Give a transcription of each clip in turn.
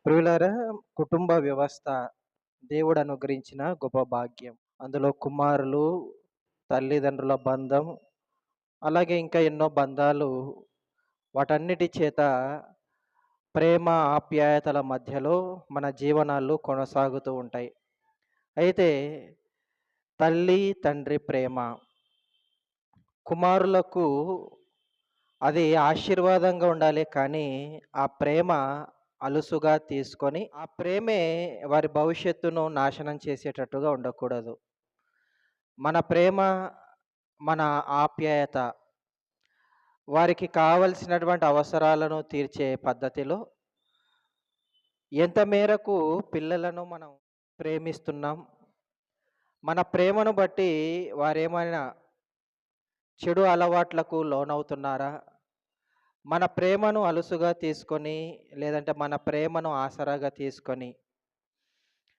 ప్రియులారా, కుటుంబ వ్యవస్థ దేవుడు అనుగ్రహించిన గొప్ప భాగ్యం. అందులో కుమారులు, తల్లిదండ్రుల బంధం, అలాగే ఇంకా ఎన్నో బంధాలు వాటన్నిటి చేత ప్రేమ, ఆప్యాయతల మధ్యలో మన జీవనాలు కొనసాగుతూ ఉంటాయి. అయితే తల్లి, తండ్రి ప్రేమ కుమారులకు అది ఆశీర్వాదంగా ఉండాలి కానీ, ఆ ప్రేమ అలుసుగా తీసుకొని, ఆ ప్రేమే వారి భవిష్యత్తును నాశనం చేసేటట్టుగా ఉండకూడదు. మన ప్రేమ, మన ఆప్యాయత వారికి కావలసినటువంటి అవసరాలను తీర్చే పద్ధతిలో ఎంత మేరకు పిల్లలను మనం ప్రేమిస్తున్నాం, మన ప్రేమను బట్టి వారేమైనా చెడు అలవాట్లకు లోనవుతున్నారా? మన ప్రేమను అలుసుగా తీసుకొని, లేదంటే మన ప్రేమను ఆసరాగా తీసుకొని,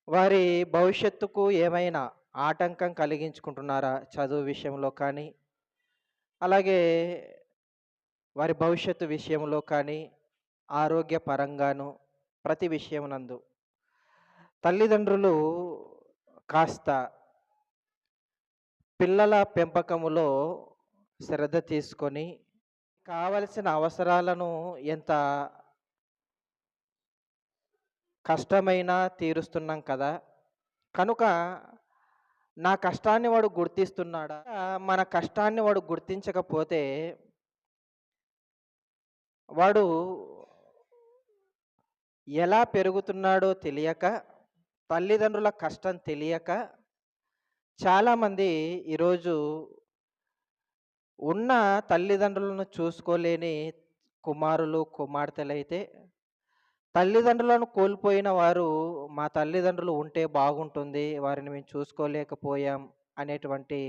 వారి భవిష్యత్తుకు ఏమైనా ఆటంకం కలిగించుకుంటున్నారా? చదువు విషయంలో కానీ, అలాగే వారి భవిష్యత్తు విషయంలో కానీ, ఆరోగ్యపరంగాను ప్రతి విషయమునందు తల్లిదండ్రులు కాస్త పిల్లల పెంపకములో శ్రద్ధ తీసుకొని, కావలసిన అవసరాలను ఎంత కష్టమైనా తీరుస్తున్నాం కదా! కనుక నా కష్టాన్ని వాడు గుర్తిస్తున్నాడా? మన కష్టాన్ని వాడు గుర్తించకపోతే, వాడు ఎలా పెరుగుతున్నాడో తెలియక, తల్లిదండ్రుల కష్టం తెలియక చాలామంది ఈరోజు ఉన్న తల్లిదండ్రులను చూసుకోలేని కుమారులు, కుమార్తెలైతే తల్లిదండ్రులను కోల్పోయిన వారు, మా తల్లిదండ్రులు ఉంటే బాగుంటుంది, వారిని మేము చూసుకోలేకపోయాం అనేటువంటి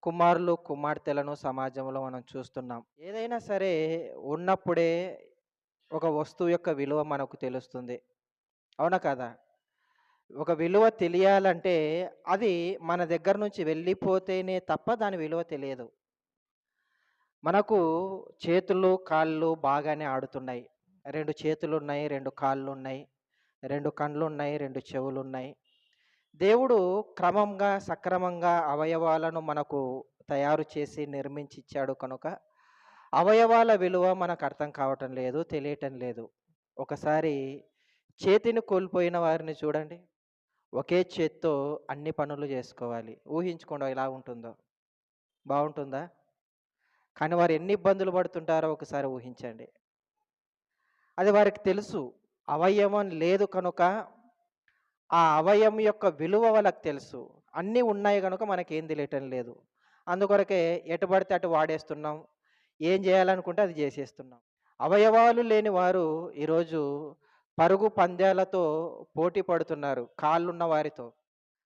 కుమారులు, కుమార్తెలను సమాజంలో మనం చూస్తున్నాం. ఏదైనా సరే ఉన్నప్పుడే ఒక వస్తువు యొక్క విలువ మనకు తెలుస్తుంది. అవునా కాదా? ఒక విలువ తెలియాలంటే అది మన దగ్గర నుంచి వెళ్ళిపోతేనే తప్ప దాని విలువ తెలియదు. మనకు చేతులు, కాళ్ళు బాగానే ఆడుతున్నాయి. 2 చేతులున్నాయి, 2 కాళ్ళున్నాయి, 2 కళ్ళున్నాయి, 2 చెవులున్నాయి. దేవుడు క్రమంగా, సక్రమంగా అవయవాలను మనకు తయారు చేసి నిర్మించిచ్చాడు కనుక, అవయవాల విలువ మనకు అర్థం కావటం లేదు, తెలియటం లేదు. ఒకసారి చేతిని కోల్పోయిన వారిని చూడండి. ఒకే చేత్తో అన్ని పనులు జేసుకోవాలి. ఊహించుకోండి ఎలా ఉంటుందో. బావుంటుందా? కానీ వారు ఎన్ని ఇబ్బందులు పడుతుంటారో ఒకసారి ఊహించండి. అది వారికి తెలుసు. అవయవం లేదు కనుక, ఆ అవయవం యొక్క విలువ వాళ్ళకి తెలుసు. అన్నీ ఉన్నాయి గనుక మనకేం తెలియటం లేదు. అందుకొరకే ఎటు పడితే అటు వాడేస్తున్నాం. ఏం చేయాలనుకుంటే అది చేసేస్తున్నాం. అవయవాలు లేని వారు ఈరోజు పరుగు పందాలతో పోటీ పడుతున్నారు కాళ్ళున్న వారితో.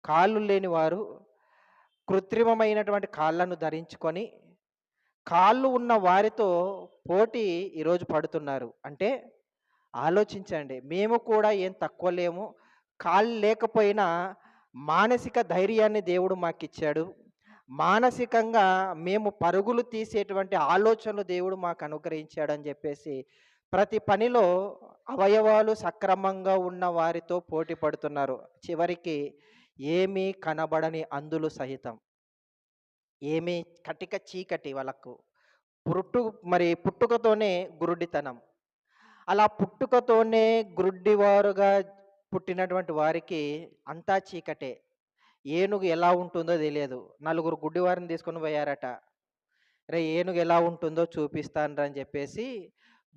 కాళ్ళు లేని వారు కృత్రిమమైనటువంటి కాళ్ళను ధరించుకొని, కాళ్ళు ఉన్న వారితో పోటీ ఈరోజు పడుతున్నారు. అంటే ఆలోచించండి. మేము కూడా ఏం తక్కువ లేము. కాళ్ళు లేకపోయినా మానసిక ధైర్యాన్ని దేవుడు మాకిచ్చాడు. మానసికంగా మేము పరుగులు తీసేటువంటి ఆలోచనలు దేవుడు మాకు అనుగ్రహించాడని జెప్పేసి, ప్రతి పనిలో అవయవాలు సక్రమంగా ఉన్న వారితో పోటీ పడుతున్నారు. చివరికి ఏమీ కనబడని అంధులు సహితం. ఏమీ కటిక చీకటి వాళ్ళకు. పుట్టుకతోనే గురుడితనం. అలా పుట్టుకతోనే గ్రుడ్డివారుగా పుట్టినటువంటి వారికి అంతా చీకటే. ఏనుగు ఎలా ఉంటుందో తెలియదు. నలుగురు గుడ్డివారిని తీసుకొని పోయారట. "రేయ్! ఏనుగు ఎలా ఉంటుందో చూపిస్తానురా" అని చెప్పేసి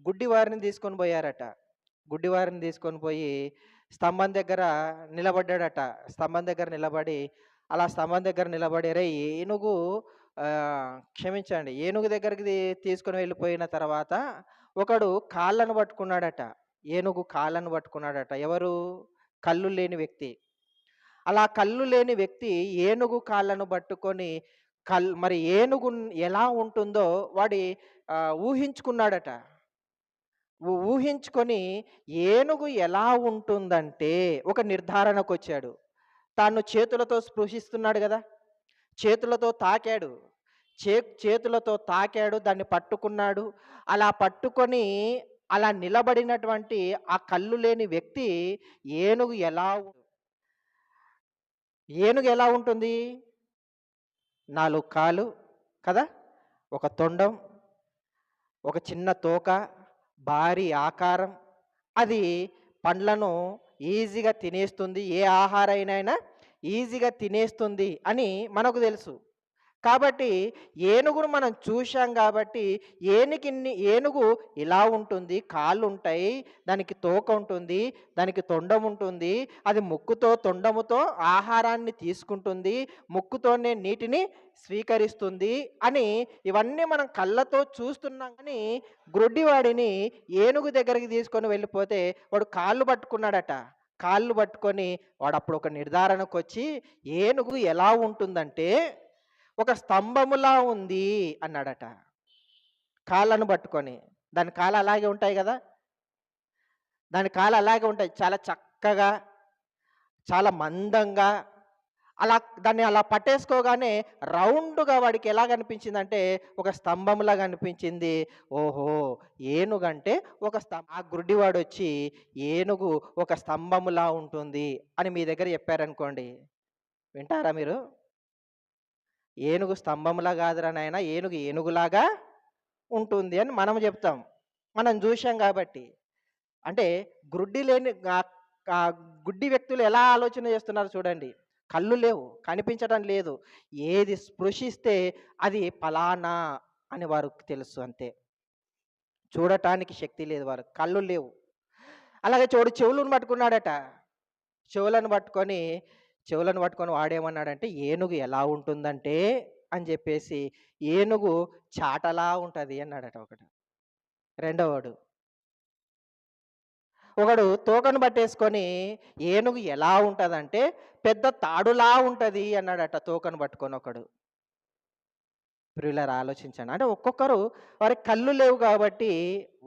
గుడ్డివారిని తీసుకొని పోయారట. గుడ్డివారిని తీసుకొని పోయి స్తంభం దగ్గర నిలబడ్డాడట. స్తంభం దగ్గర నిలబడి, అలా స్తంభం దగ్గర నిలబడి, "రేయ్! ఏనుగు క్షమించండి. ఏనుగు దగ్గరికి తీసుకొని వెళ్ళిపోయిన తర్వాత ఒకడు కాళ్ళను పట్టుకున్నాడట. ఏనుగు కాళ్ళను పట్టుకున్నాడట. ఎవరు? కళ్ళు లేని వ్యక్తి. అలా కళ్ళు లేని వ్యక్తి ఏనుగు కాళ్ళను పట్టుకొని మరి ఏనుగు ఎలా ఉంటుందో వాడి ఊహించుకున్నాడట. ఊహించుకొని ఏనుగు ఎలా ఉంటుందంటే ఒక నిర్ధారణకొచ్చాడు. తాను చేతులతో స్పృశిస్తున్నాడు గదా! చేతులతో తాకాడు. చేతులతో తాకాడు, దాన్ని పట్టుకున్నాడు. అలా పట్టుకొని అలా నిలబడినటువంటి ఆ కళ్ళు లేని వ్యక్తి ఏనుగు ఎలా ఏనుగు ఎలా ఉంటుంది? 4 కాళ్ళు కదా! ఒక తొండం, ఒక చిన్న తోక, భారీ ఆకారం. అది పండ్లను ఈజీగా తినేస్తుంది. ఏ ఆహారైనైనా ఈజీగా తినేస్తుంది అని మనకు తెలుసు. కాబట్టి ఏనుగును మనం చూశాం కాబట్టి ఏనుగు ఇలా ఉంటుంది, కాళ్ళుంటాయి, దానికి తోక ఉంటుంది, దానికి తొండం ఉంటుంది, అది ముక్కుతో తొండముతో ఆహారాన్ని తీసుకుంటుంది, ముక్కుతోనే నీటిని స్వీకరిస్తుంది అని ఇవన్నీ మనం కళ్ళతో చూస్తున్నాం కానీ గ్రుడ్డివాడిని ఏనుగు దగ్గరికి తీసుకొని వెళ్ళిపోతే వాడు కాళ్ళు పట్టుకున్నాడట. కాళ్ళు పట్టుకొని వాడప్పుడు ఒక నిర్ధారణకొచ్చి ఏనుగు ఎలా ఉంటుందంటే ఒక స్తంభములా ఉంది అన్నాడట. కాళ్ళను పట్టుకొని. దాని కాళ్ళు అలాగే ఉంటాయి గదా! దాని కాళ్ళు అలాగే ఉంటాయి. చాలా చక్కగా, చాలా మందంగా అలా దాన్ని అలా పట్టేసుకోగానే రౌండ్‌గా వాడికి ఎలా కనిపించిందంటే ఒక స్తంభంలా కనిపించింది. ఓహో! ఏనుగంటే ఆ గుడ్డివాడొచ్చి ఏనుగు ఒక స్తంభములా ఉంటుంది అని మీ దగ్గర చెప్పారనుకోండి. వింటారా మీరు? ఏనుగు స్తంభంలా కాదురా నాయనా, ఏనుగు ఏనుగులాగా ఉంటుంది అని మనం చెప్తాం. మనం చూసాం కాబట్టి. అంటే గ్రుడ్డి లేని గుడ్డి వ్యక్తులు ఎలా ఆలోచన చేస్తున్నారు చూడండి. కళ్ళు లేవు, కనిపించడం లేదు. ఏది స్పృశిస్తే అది ఫలానా అని వారికి తెలుసు అంతే. చూడటానికి శక్తి లేదు వారికి. కళ్ళు లేవు. అలాగే చెవులను పట్టుకున్నాడట. చెవులను పట్టుకొని చెవులను పట్టుకొని వాడేమన్నాడంటే, "ఏనుగు ఎలా ఉంటుందంటే" అని చెప్పేసి, "ఏనుగు చాటలా ఉంటది" అన్నాడట ఒకడు. రెండోవాడు. ఒకడు తోకను పట్టేసుకొని, "ఏనుగు ఎలా ఉంటదంటే, పెద్ద తాడులా ఉంటది" అన్నాడట తోకను పట్టుకొని ఒకడు. ప్రియులారా ఆలోచించండి. అంటే ఒక్కొక్కరు వారికి కళ్ళు లేవు కాబట్టి,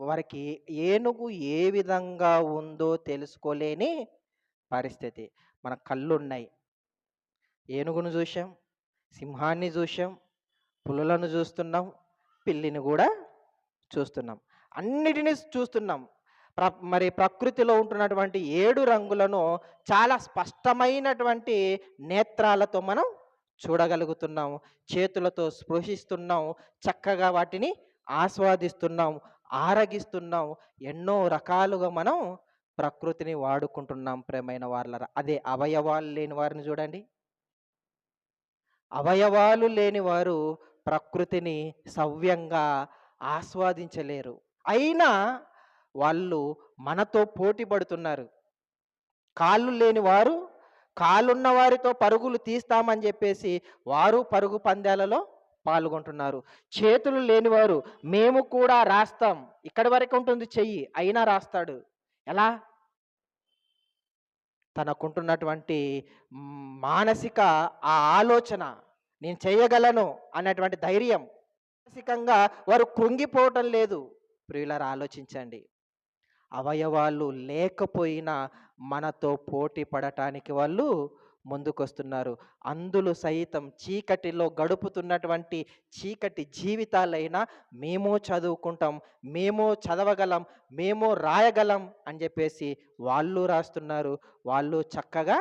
వారికి ఏనుగు ఏ విధంగా ఉందో తెలుసుకోలేని పరిస్థితి. మనకు కళ్ళున్నాయి. ఏనుగును చూశాం, సింహాన్ని చూశాం, పులులను చూస్తున్నాం, పిల్లిని కూడా చూస్తున్నాం. అన్నిటిని చూస్తున్నాం. మరి ప్రకృతిలో ఉంటున్నటువంటి 7 రంగులను చాలా స్పష్టమైనటువంటి నేత్రాలతో మనం చూడగలుగుతున్నాం. చేతులతో స్పృశిస్తున్నాం. చక్కగా వాటిని ఆస్వాదిస్తున్నాం, ఆరగిస్తున్నాం. ఎన్నో రకాలుగా మనం ప్రకృతిని వాడుకుంటున్నాం ప్రియమైన వాళ్ళరా. అదే అవయవాలు లేని వారిని చూడండి. అవయవాలు లేనివారు ప్రకృతిని సవ్యంగా ఆస్వాదించలేరు. అయినా వాళ్ళు మనతో పోటీ పడుతున్నారు. కాళ్ళు లేని వారు కాళ్ళున్న వారితో పరుగులు తీస్తామని చెప్పేసి వారు పరుగు పందాలలో పాల్గొంటున్నారు. చేతులు లేనివారు మేము కూడా రాస్తాం. ఇక్కడి వరకు ఉంటుంది చెయ్యి అయినా రాస్తాడు. ఎలా? తనకుంటున్నటువంటి మానసిక ఆ ఆలోచన నేను చేయగలను అన్నటువంటి ధైర్యం. మానసికంగా వారు కృంగిపోవటం లేదు. ప్రియులారా ఆలోచించండి. అవయవాలు లేకపోయినా మనతో పోటీ పడటానికి వాళ్ళు ముందుకొస్తున్నారు. అందులో సైతం చీకటిలో గడుపుతున్నటువంటి చీకటి జీవితాలైనా మేము చదువుకుంటాం, మేము చదవగలం, మేము రాయగలం అని చెప్పేసి వాళ్ళు రాస్తున్నారు. వాళ్ళు చక్కగా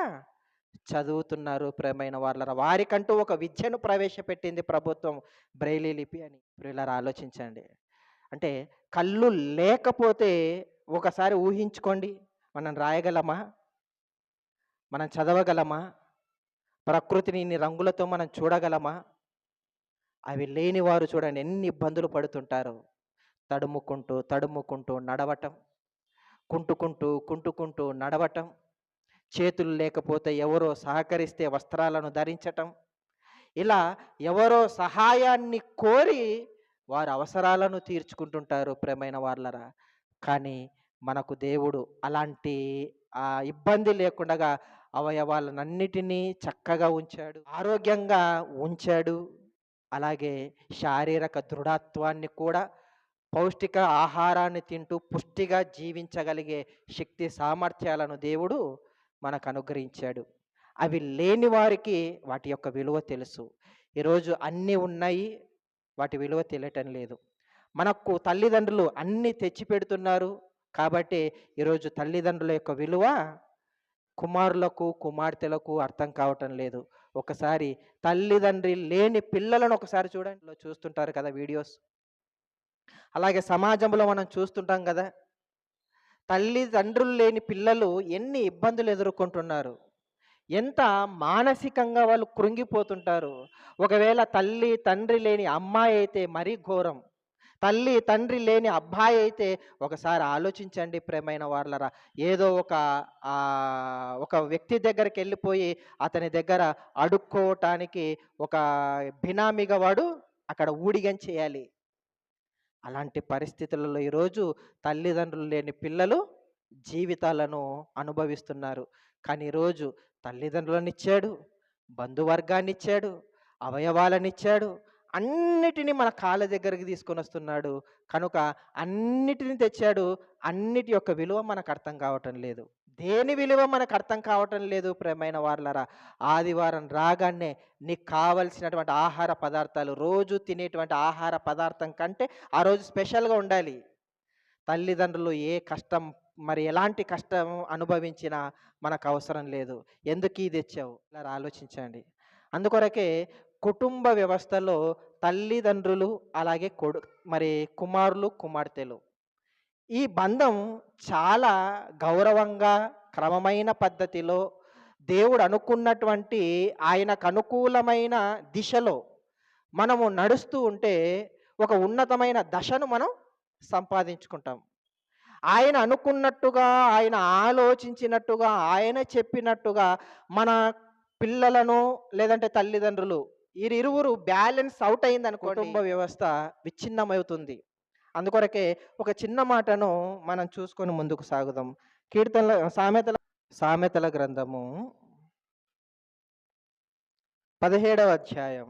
చదువుతున్నారు ప్రియమైన వాళ్ళరా. వారికంటూ ఒక విద్యను ప్రవేశపెట్టింది ప్రభుత్వం బ్రెయిలీ లిపి అని. ప్రియులారా ఆలోచించండి. అంటే కళ్ళు లేకపోతే ఒకసారి ఊహించుకోండి. మనం రాయగలమా? మనం చదవగలమా? ప్రకృతిని ఇన్ని రంగులతో మనం చూడగలమా? అవి లేని వారు చూడండి ఎన్ని ఇబ్బందులు పడుతుంటారో. తడుముకుంటూ, తడుముకుంటూ నడవటం, కుంటుకుంటూ నడవటం, చేతులు లేకపోతే ఎవరో సహకరిస్తే వస్త్రాలను ధరించటం. ఇలా ఎవరో సహాయాన్ని కోరి వారి అవసరాలను తీర్చుకుంటుంటారు ప్రియమైన వాళ్ళరా. కానీ మనకు దేవుడు అలాంటి ఇబ్బంది లేకుండగా అవయవాలనన్నిటినీ చక్కగా ఉంచాడు, ఆరోగ్యంగా ఉంచాడు. అలాగే శారీరక దృఢత్వాన్ని కూడా పౌష్టిక ఆహారాన్ని తింటూ పుష్టిగా జీవించగలిగే శక్తి సామర్థ్యాలను దేవుడు మనకు అనుగ్రహించాడు. అవి లేని వారికి వాటి యొక్క విలువ తెలుసు. ఈరోజు అన్నీ ఉన్నాయి, వాటి విలువ తెలియటం లేదు. మనకు తల్లిదండ్రులు అన్నీ తెచ్చిపెడుతున్నారు. కాబట్టి ఈరోజు తల్లిదండ్రుల యొక్క విలువ కుమారులకు, కుమార్తెలకు అర్థం కావటం లేదు. ఒకసారి తల్లిదండ్రి లేని పిల్లలను ఒకసారి చూడండి. చూస్తుంటారు కదా వీడియోస్. అలాగే సమాజంలో మనం చూస్తుంటాం గదా! తల్లిదండ్రులు లేని పిల్లలు ఎన్ని ఇబ్బందులు ఎదుర్కొంటున్నారు. ఎంత మానసికంగా వాళ్ళు కృంగిపోతుంటారు. ఒకవేళ తల్లి, తండ్రి లేని అమ్మాయి అయితే మరీ ఘోరం. తల్లి, తండ్రి లేని అబ్బాయి అయితే ఒకసారి ఆలోచించండి ప్రియమైన వాళ్ళరా. ఏదో ఒక వ్యక్తి దగ్గరికెళ్ళిపోయి అతని దగ్గర అడుక్కోవటానికి ఒక బినామీగా వాడు అక్కడ ఊడిగం చేయాలి. అలాంటి పరిస్థితులలో ఈరోజు తల్లిదండ్రులు లేని పిల్లలు జీవితాలను అనుభవిస్తున్నారు. కానీ ఈరోజు తల్లిదండ్రులనిచ్చాడు, బంధువర్గాన్నిచ్చాడు, అవయవాలనిచ్చాడు, అన్నిటిని మన కాళ్ళ దగ్గరికి తీసుకొనొస్తున్నాడు. కనుక అన్నిటిని తెచ్చాడు. అన్నిటి యొక్క విలువ మనకు అర్థం కావటం లేదు. దేని విలువ మనకు అర్థం కావటం లేదు ప్రియమైన వారలారా. ఆదివారం రాగానే నీకు కావలసినటువంటి ఆహార పదార్థాలు, రోజు తినేటువంటి ఆహార పదార్థం కంటే ఆ రోజు స్పెషల్‌గా ఉండాలి. తల్లిదండ్రులు ఏ కష్టం మరి ఎలాంటి కష్టం అనుభవించినా మనకు అవసరం లేదు. ఎందుకు ఇది తెచ్చావు? ఇలా ఆలోచించండి. అందుకొరకే కుటుంబ వ్యవస్థలో తల్లిదండ్రులు అలాగే మరి కుమారులు, కుమార్తెలు ఈ బంధం చాలా గౌరవంగా, క్రమమైన పద్ధతిలో దేవుడు అనుకున్నటువంటి ఆయనకు అనుకూలమైన దిశలో మనము నడుస్తూ ఉంటే ఒక ఉన్నతమైన దశను మనం సంపాదించుకుంటాం. ఆయన అనుకున్నట్టుగా, ఆయన ఆలోచించినట్టుగా, ఆయన చెప్పినట్టుగా మన పిల్లలను లేదంటే తల్లిదండ్రులు వీరిరువురు బ్యాలెన్స్ అవుట్ అయిందనుకోండి, కుటుంబ వ్యవస్థ విచ్ఛిన్నమవుతుంది. అందుకొరకే ఒక చిన్న మాటను మనం చూసుకొని ముందుకు సాగుదాం. సామెతల గ్రంథము 17వ అధ్యాయం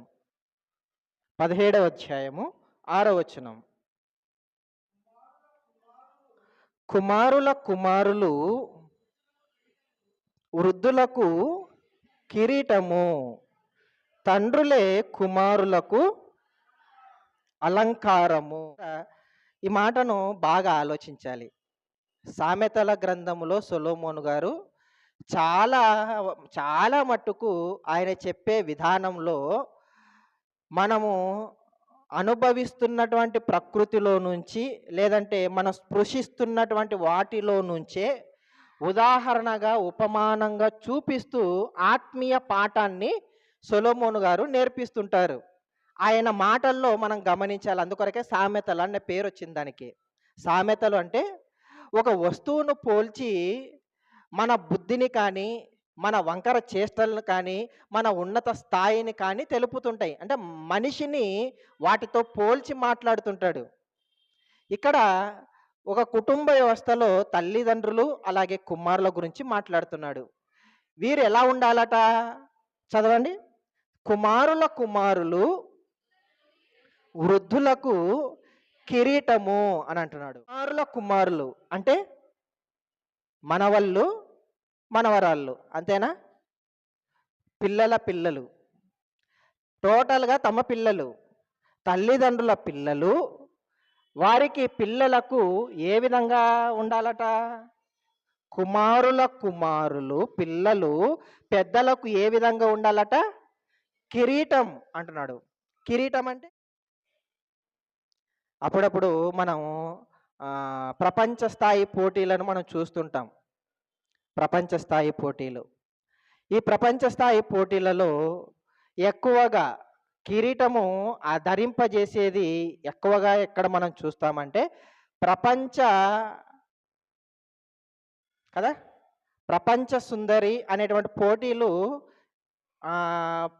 17వ అధ్యాయము 6వ వచనం. కుమారుల కుమారులు వృద్ధులకు కిరీటము, తండ్రులే కుమారులకు అలంకారము. ఈ మాటను బాగా ఆలోచించాలి. సామెతల గ్రంథములో సొలొమోను గారు చాలా చాలా మట్టుకు ఆయన చెప్పే విధానంలో మనము అనుభవిస్తున్నటువంటి ప్రకృతిలో నుంచి లేదంటే మనం స్పృశిస్తున్నటువంటి వాటిలో నుంచే ఉదాహరణగా ఉపమానంగా చూపిస్తూ ఆత్మీయ పాఠాన్ని సొలొమోను గారు నేర్పిస్తుంటారు. ఆయన మాటల్లో మనం గమనించాలి. అందుకొరకే సామెతలు అనే పేరు వచ్చింది దానికి. సామెతలు అంటే ఒక వస్తువును పోల్చి మన బుద్ధిని కానీ, మన వంకర చేష్టలను కానీ, మన ఉన్నత స్థాయిని కానీ తెలుపుతుంటాయి. అంటే మనిషిని వాటితో పోల్చి మాట్లాడుతుంటాడు. ఇక్కడ ఒక కుటుంబ వ్యవస్థలో తల్లిదండ్రులు అలాగే కుమారుల గురించి మాట్లాడుతున్నాడు. వీరు ఎలా ఉండాలట? చదవండి. కుమారుల కుమారులు వృద్ధులకు కిరీటము అని అంటున్నాడు. కుమారుల కుమారులు అంటే మనవళ్ళు, మనవరాళ్ళు, అంతేనా? పిల్లల పిల్లలు, టోటల్గా తమ పిల్లలు, తల్లిదండ్రుల పిల్లలు, వారికి పిల్లలకు ఏ విధంగా ఉండాలట? కుమారుల కుమారులు పిల్లలు పెద్దలకు ఏ విధంగా ఉండాలట? కిరీటం అంటున్నాడు. కిరీటం అంటే అప్పుడప్పుడు మనం ప్రపంచ స్థాయి పోటీలను మనం చూస్తుంటాం. ప్రపంచ స్థాయి పోటీలు. ఈ ప్రపంచ స్థాయి పోటీలలో ఎక్కువగా కిరీటము ధరింపజేసేది ఎక్కువగా ఎక్కడ మనం చూస్తామంటే ప్రపంచ సుందరి అనేటువంటి పోటీలు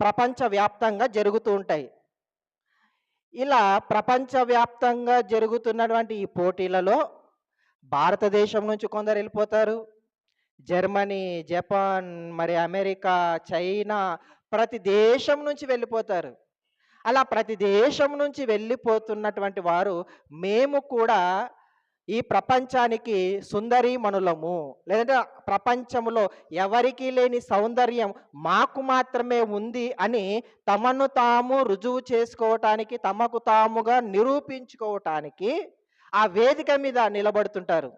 ప్రపంచవ్యాప్తంగా జరుగుతూ ఉంటాయి. ఇలా ప్రపంచవ్యాప్తంగా జరుగుతున్నటువంటి ఈ పోటీలలో భారతదేశం నుంచి కొందరు వెళ్ళిపోతారు. జర్మనీ, జపాన్, మరి అమెరికా, చైనా, ప్రతి దేశం నుంచి వెళ్ళిపోతారు. అలా ప్రతి దేశం నుంచి వెళ్ళిపోతున్నటువంటి వారు మేము కూడా ఈ ప్రపంచానికి సుందరీమణులము. లేదంటే ప్రపంచములో ఎవరికీ లేని సౌందర్యం మాకు మాత్రమే ఉంది అని తమను తాము రుజువు చేసుకోవటానికి, తమకు తాముగా నిరూపించుకోవటానికి ఆ వేదిక మీద నిలబడుతుంటారు.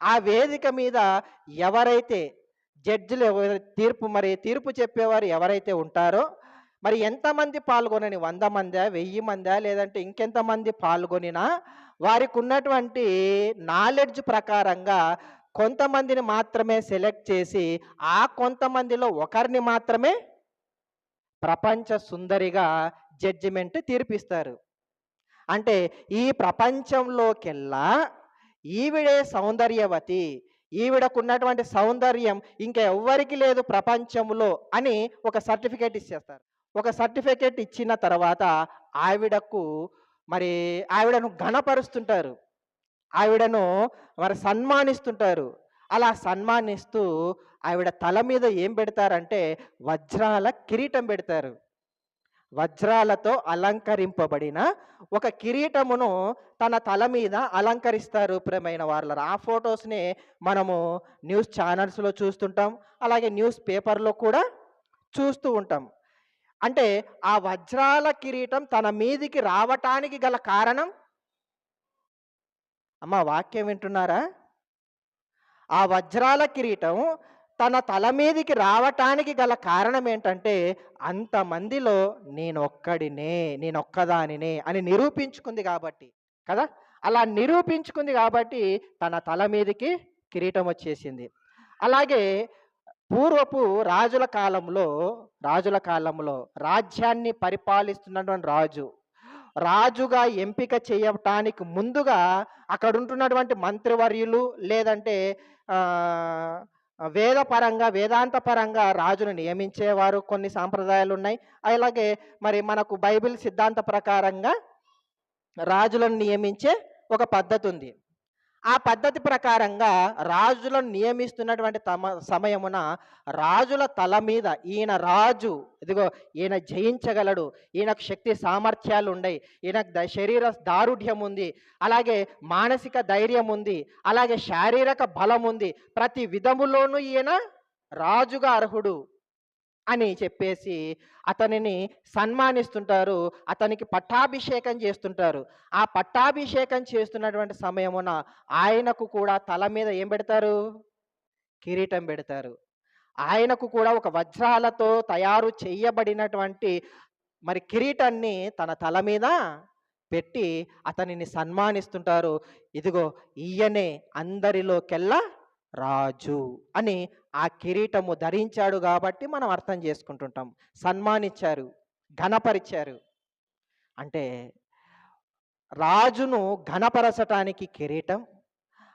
ఆ వేదిక మీద ఎవరైతే జడ్జిలు తీర్పు చెప్పేవారు ఎవరైతే ఉంటారో, మరి ఎంతమంది పాల్గొనని 100 మందా? 1000 మందా? లేదంటే ఇంకెంతమంది పాల్గొనినా వారికున్నటువంటి నాలెడ్జ్ ప్రకారంగా కొంతమందిని మాత్రమే సెలెక్ట్ చేసి, ఆ కొంతమందిలో ఒకరిని మాత్రమే ప్రపంచ సుందరిగా జడ్జిమెంట్ తీర్పిస్తారు. అంటే ఈ ప్రపంచంలోకెల్లా ఈవిడే సౌందర్యవతి. ఈవిడకున్నటువంటి సౌందర్యం ఇంకా ఎవ్వరికి లేదు ప్రపంచంలో అని ఒక సర్టిఫికేట్ ఇచ్చేస్తారు. ఒక సర్టిఫికేట్ ఇచ్చిన తర్వాత ఆవిడకు మరి ఆవిడను ఘనపరుస్తుంటారు. ఆవిడను మరి సన్మానిస్తుంటారు. అలా సన్మానిస్తూ ఆవిడ తల మీద ఏం పెడతారంటే వజ్రాల కిరీటం పెడతారు. వజ్రాలతో అలంకరింపబడిన ఒక కిరీటమును తన తల మీద అలంకరిస్తారు ప్రియమైన వారలారా. ఆ ఫోటోస్‌ని మనము న్యూస్ ఛానల్స్‌లో చూస్తుంటాం. అలాగే న్యూస్ పేపర్‌లో కూడా చూస్తూ ఉంటాం. అంటే ఆ వజ్రాల కిరీటం తన మీదికి రావటానికి గల కారణం అమ్మ వాక్యం వింటున్నారా? ఆ వజ్రాల కిరీటం తన తల మీదికి రావటానికి గల కారణం ఏంటంటే, అంతమందిలో నేనొక్కదానినే అని నిరూపించుకుంది కాబట్టి. కదా! అలా నిరూపించుకుంది కాబట్టి తన తల మీదికి కిరీటం వచ్చేసింది. అలాగే పూర్వపు రాజుల కాలంలో రాజ్యాన్ని పరిపాలిస్తున్నటువంటి రాజుగా ఎంపిక చేయటానికి ముందుగా అక్కడుంటున్నటువంటి మంత్రివర్యులు లేదంటే ఆహ్, వేదాంత పరంగా రాజును నియమించేవారు కొన్ని సాంప్రదాయాలున్నాయి. అలాగే మరి మనకు బైబిల్ సిద్ధాంత ప్రకారంగా రాజులను నియమించే ఒక పద్ధతుంది. ఆ పద్ధతి ప్రకారంగా రాజులను నియమిస్తున్నటువంటి సమయమున రాజుల తల మీద ఈయన రాజు, ఇదిగో ఈయన జయించగలడు, ఈయనకు శక్తి సామర్థ్యాలు ఉన్నాయి, ఈయనకు శరీర దారుఢ్యం ఉంది, అలాగే మానసిక ధైర్యం ఉంది, అలాగే శారీరక బలం ఉంది, ప్రతి విధములోనూ ఈయన రాజుగా అర్హుడు అని చెప్పేసి అతనిని సన్మానిస్తుంటారు. అతనికి పట్టాభిషేకం చేస్తుంటారు. ఆ పట్టాభిషేకం చేస్తున్నటువంటి సమయమున ఆయనకు కూడా తల మీద ఏం పెడతారు? కిరీటం పెడతారు. ఆయనకు కూడా ఒక వజ్రాలతో తయారు చేయబడినటువంటి మరి కిరీటాన్ని తన తల మీద పెట్టి అతనిని సన్మానిస్తుంటారు. ఇదిగో ఈయనే అందరిలోకెల్లా రాజు అని ఆ కిరీటము ధరించాడు కాబట్టి మనం అర్థం చేసుకుంటుంటాం. సన్మానించారు, ఘనపరిచారు. అంటే రాజును ఘనపరచటానికి కిరీటం,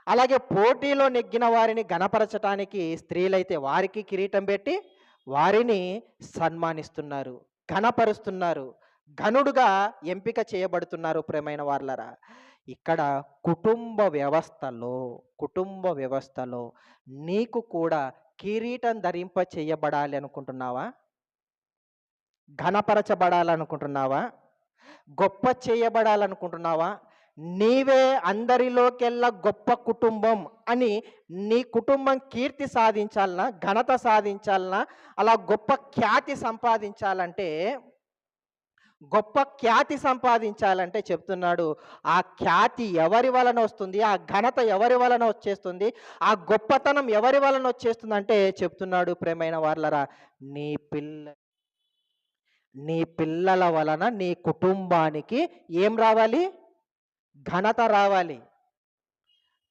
అలాగే పోటీలో నెగ్గిన వారిని ఘనపరచటానికి స్త్రీలైతే వారికి కిరీటం పెట్టి వారిని సన్మానిస్తున్నారు, ఘనపరుస్తున్నారు, ఘనుడుగా ఎంపిక చేయబడుతున్నారు ప్రియమైన వారలారా. ఇక్కడ కుటుంబ వ్యవస్థలో నీకు కూడా కిరీటం ధరింప చేయబడాలి అనుకుంటున్నావా? ఘనపరచబడాలనుకుంటున్నావా? గొప్ప చేయబడాలనుకుంటున్నావా? నీవే అందరిలోకెల్లా గొప్ప కుటుంబం అని నీ కుటుంబం కీర్తి సాధించాలనా, ఘనత సాధించాలనా, అలా గొప్ప ఖ్యాతి సంపాదించాలంటే చెప్తున్నాడు, ఆ ఖ్యాతి ఎవరి వలన వస్తుంది? ఆ ఘనత ఎవరి వలన వచ్చేస్తుంది? ఆ గొప్పతనం ఎవరి వలన వచ్చేస్తుందంటే చెప్తున్నాడు ప్రియమైన వారలారా, నీ పిల్ల నీ పిల్లల వలన నీ కుటుంబానికి ఏం రావాలి? ఘనత రావాలి.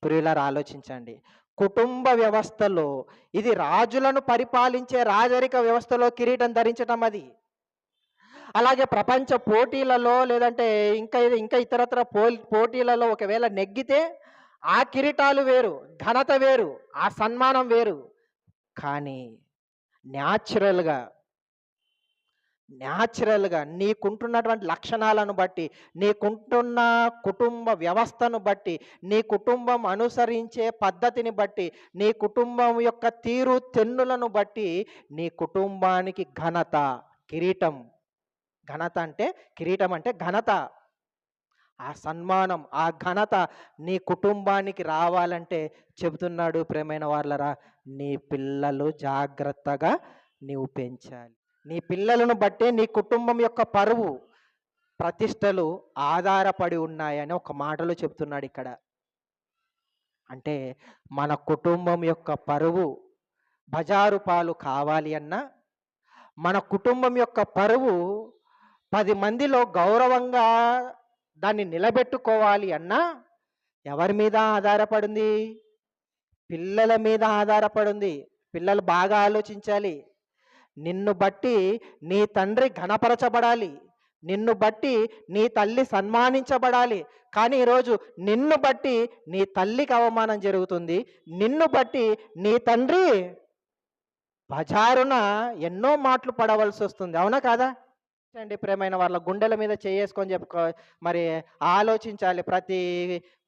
ప్రియులారా ఆలోచించండి. కుటుంబ వ్యవస్థలో ఇది రాజులను పరిపాలించే రాజరిక వ్యవస్థలో కిరీటం ధరించటం అది. అలాగే ప్రపంచ పోటీలలో లేదంటే ఇంకా ఇతరత్ర పోటీలలో ఒకవేళ నెగ్గితే ఆ కిరీటాలు వేరు, ఘనత వేరు, ఆ సన్మానం వేరు. కానీ న్యాచురల్‌గా నీకుంటున్నటువంటి లక్షణాలను బట్టి, నీకుంటున్న కుటుంబ వ్యవస్థను బట్టి, నీ కుటుంబం అనుసరించే పద్ధతిని బట్టి, నీ కుటుంబం యొక్క తీరు తెన్నులను బట్టి నీ కుటుంబానికి ఘనత, కిరీటం. ఘనత అంటే కిరీటం అంటే ఘనత. ఆ సన్మానం, ఆ ఘనత నీ కుటుంబానికి రావాలంటే చెబుతున్నాడు ప్రియమైన వాళ్ళరా, నీ పిల్లలు జాగ్రత్తగా నీవు పెంచాలి. నీ పిల్లలను బట్టే నీ కుటుంబం యొక్క పరువు, ప్రతిష్టలు ఆధారపడి ఉన్నాయని ఒక మాటలో చెప్తున్నాడిక్కడ. అంటే మన కుటుంబం యొక్క పరువు బజారు పాలు కావాలి అన్నా, మన కుటుంబం యొక్క పరువు 10 మందిలో గౌరవంగా దాన్ని నిలబెట్టుకోవాలి అన్నా, ఎవరి మీద ఆధారపడింది? పిల్లల మీద ఆధారపడింది. పిల్లలు బాగా ఆలోచించాలి. నిన్ను బట్టి నీ తండ్రి ఘనపరచబడాలి. నిన్ను బట్టి నీ తల్లి సన్మానించబడాలి. కానీ ఈరోజు నిన్ను బట్టి నీ తల్లికి అవమానం జరుగుతుంది. నిన్ను బట్టి నీ తండ్రి బజారున ఎన్నో మాటలు పడవలసొస్తుంది. అవునా కాదా? అండి ప్రియమైన వాళ్ళ గుండెల మీద చేసుకొని చెప్పుకో మరి ఆలోచించాలి ప్రతి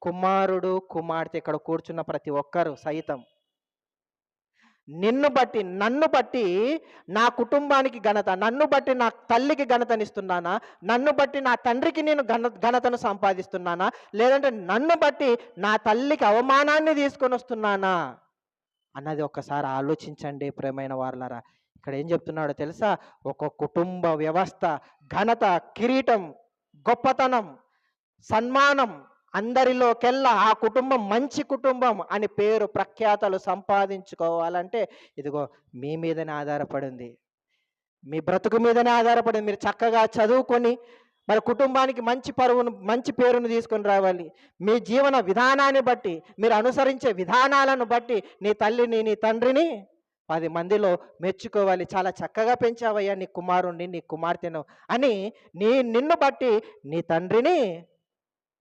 కుమారుడు, కుమార్తె ఇక్కడ కూర్చున్న ప్రతి ఒక్కరు సైతం. నిన్ను బట్టి, నన్ను బట్టి నా కుటుంబానికి ఘనత, నన్ను బట్టి నా తల్లికి ఘనతనిస్తున్నానా? నన్ను బట్టి నా తండ్రికి నేను ఘనతను సంపాదిస్తున్నానా? లేదంటే నన్ను బట్టి నా తల్లికి అవమానాన్ని తీసుకొనొస్తున్నానా? అన్నది ఒక్కసారి ఆలోచించండి ప్రియమైన వారలారా. ఇక్కడ ఏం చెప్తున్నాడో తెలుసా? ఒక కుటుంబ వ్యవస్థ, ఘనత, కిరీటం, గొప్పతనం, సన్మానం అందరిలోకెల్లా ఆ కుటుంబం మంచి కుటుంబం అని పేరు ప్రఖ్యాతలు సంపాదించుకోవాలంటే ఇదిగో మీ మీదనే ఆధారపడింది. మీ బ్రతుకు మీదనే ఆధారపడింది. మీరు చక్కగా చదువుకొని మరి కుటుంబానికి మంచి పరువును, మంచి పేరును తీసుకొని రావాలి. మీ జీవన విధానాన్ని బట్టి, మీరు అనుసరించే విధానాలను బట్టి నీ తల్లిని, నీ తండ్రిని 10 మందిలో మెచ్చుకోవాలి. చాలా చక్కగా పెంచావయ్యా నీ కుమారుణ్ణి, నీ కుమార్తెను అని నిన్ను బట్టి నీ తండ్రిని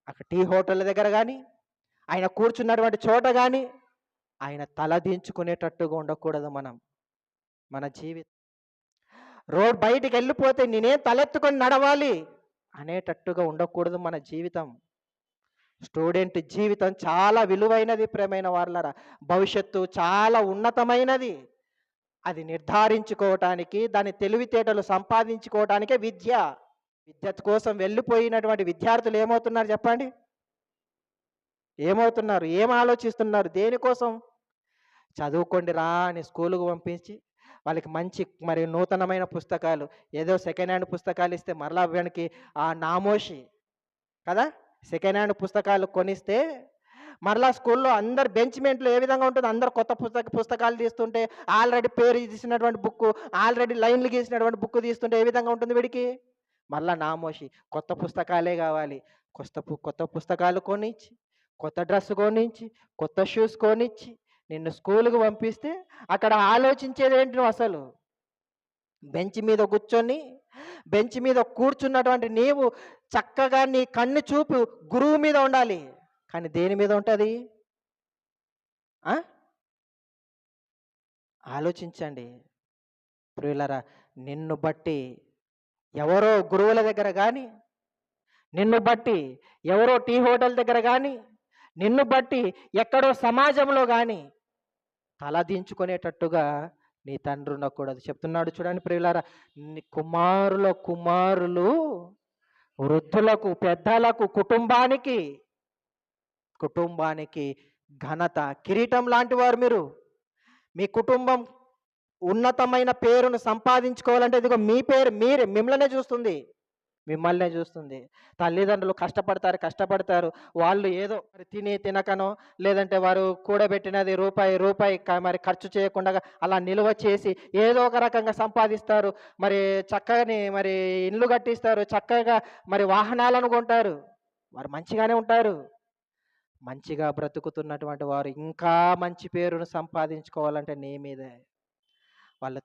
అక్కడ టీ హోటళ్ళ దగ్గర కానీ, ఆయన కూర్చున్నటువంటి చోట కానీ, ఆయన తల దించుకునేటట్టుగా ఉండకూడదు మనం. మన జీవితం రోడ్ బయటికి వెళ్ళిపోతే నేనే తలెత్తుకొని నడవాలి అనేటట్టుగా ఉండకూడదు మన జీవితం. స్టూడెంట్ జీవితం చాలా విలువైనది ప్రియమైన వారలారా. భవిష్యత్తు చాలా ఉన్నతమైనది. అది నిర్ధారించుకోవటానికి, దాని తెలివితేటలు సంపాదించుకోవటానికే విద్య. విద్య కోసం వెళ్ళిపోయినటువంటి విద్యార్థులు ఏమవుతున్నారు చెప్పండి? ఏమవుతున్నారు? ఏం ఆలోచిస్తున్నారు? దేనికోసం? చదువుకోండి రా అని స్కూలుకు పంపించి వాళ్ళకి మంచి మరి నూతనమైన పుస్తకాలు, ఏదో సెకండ్ హ్యాండ్ పుస్తకాలు ఇస్తే మరలా వానికి ఆ నామోషి కదా, సెకండ్ హ్యాండ్ పుస్తకాలు కొనిస్తే మరలా స్కూల్లో అందరు బెంచ్మెంట్లో ఏ విధంగా ఉంటుంది? అందరు కొత్త పుస్తకాలు తీస్తుంటే ఆల్రెడీ పేరు తీసినటువంటి బుక్, ఆల్రెడీ లైన్లు గీసినటువంటి బుక్ తీస్తుంటే ఏ విధంగా ఉంటుంది వీడికి? మరలా నామోషి కొత్త పుస్తకాలే కావాలి. కొత్త పుస్తకాలు కొనిచ్చి, కొత్త డ్రెస్ కొనిచ్చి, కొత్త షూస్ కొనిచ్చి నిన్ను స్కూలుకు పంపిస్తే అక్కడ ఆలోచించేది ఏంటి నువ్వు అసలు? బెంచ్ మీద కూర్చొని, బెంచ్ మీద కూర్చున్నటువంటి నీవు చక్కగా నీ కన్ను చూపు గురువు మీద ఉండాలి. కానీ దేని మీద ఉంటుంది? ఆలోచించండి ప్రియులరా. నిన్ను బట్టి ఎవరో గురువుల దగ్గర కానీ, నిన్ను బట్టి ఎవరో టీ హోటల్ దగ్గర కానీ, నిన్ను బట్టి ఎక్కడో సమాజంలో కానీ తల దించుకునేటట్టుగా నీ తండ్రి ఉండకూడదు. చెప్తున్నాడు చూడండి ప్రియులారా, కుమారులు వృద్ధులకు, పెద్దలకు, కుటుంబానికి ఘనత, కిరీటం లాంటి వారు మీరు. మీ కుటుంబం ఉన్నతమైన పేరును సంపాదించుకోవాలంటే ఇదిగో మీ పేరు మిమ్మల్నే చూస్తుంది. మిమ్మల్నే చూస్తుంది. తల్లిదండ్రులు కష్టపడతారు. వాళ్ళు ఏదో మరి తినకనో, లేదంటే వారు కూడబెట్టినది రూపాయి మరి ఖర్చు చేయకుండా అలా నిల్వ చేసి ఏదో ఒక రకంగా సంపాదిస్తారు. మరి చక్కగాని మరి ఇల్లు కట్టిస్తారు, చక్కగా మరి వాహనాలను కొంటారు. వారు మంచిగానే ఉంటారు. మంచిగా బ్రతుకుతున్నటువంటి వారు ఇంకా మంచి పేరును సంపాదించుకోవాలంటే నీ మీదే. వాళ్ళు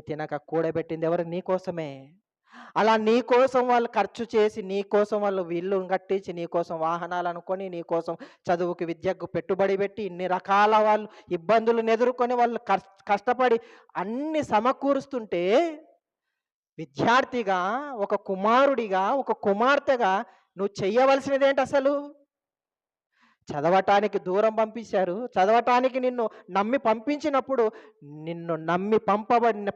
తినక కూడబెట్టింది ఎవరు? నీ కోసమే. అలా నీ కోసం వాళ్ళు ఖర్చు చేసి, నీ కోసం వాళ్ళు ఇల్లు కట్టించి, నీ కోసం వాహనాలను కొని, నీ కోసం చదువుకి, విద్యకు పెట్టుబడి పెట్టి, ఇన్ని రకాల వాళ్ళు ఇబ్బందులను ఎదుర్కొని వాళ్ళు కష్టపడి అన్ని సమకూరుస్తుంటే, విద్యార్థిగా, ఒక కుమారుడిగా, ఒక కుమార్తెగా నువ్వు చెయ్యవలసినది ఏంటి అసలు? చదవటానికి దూరం పంపించారు. చదవటానికి నిన్ను నమ్మి పంపించినప్పుడు, నిన్ను నమ్మి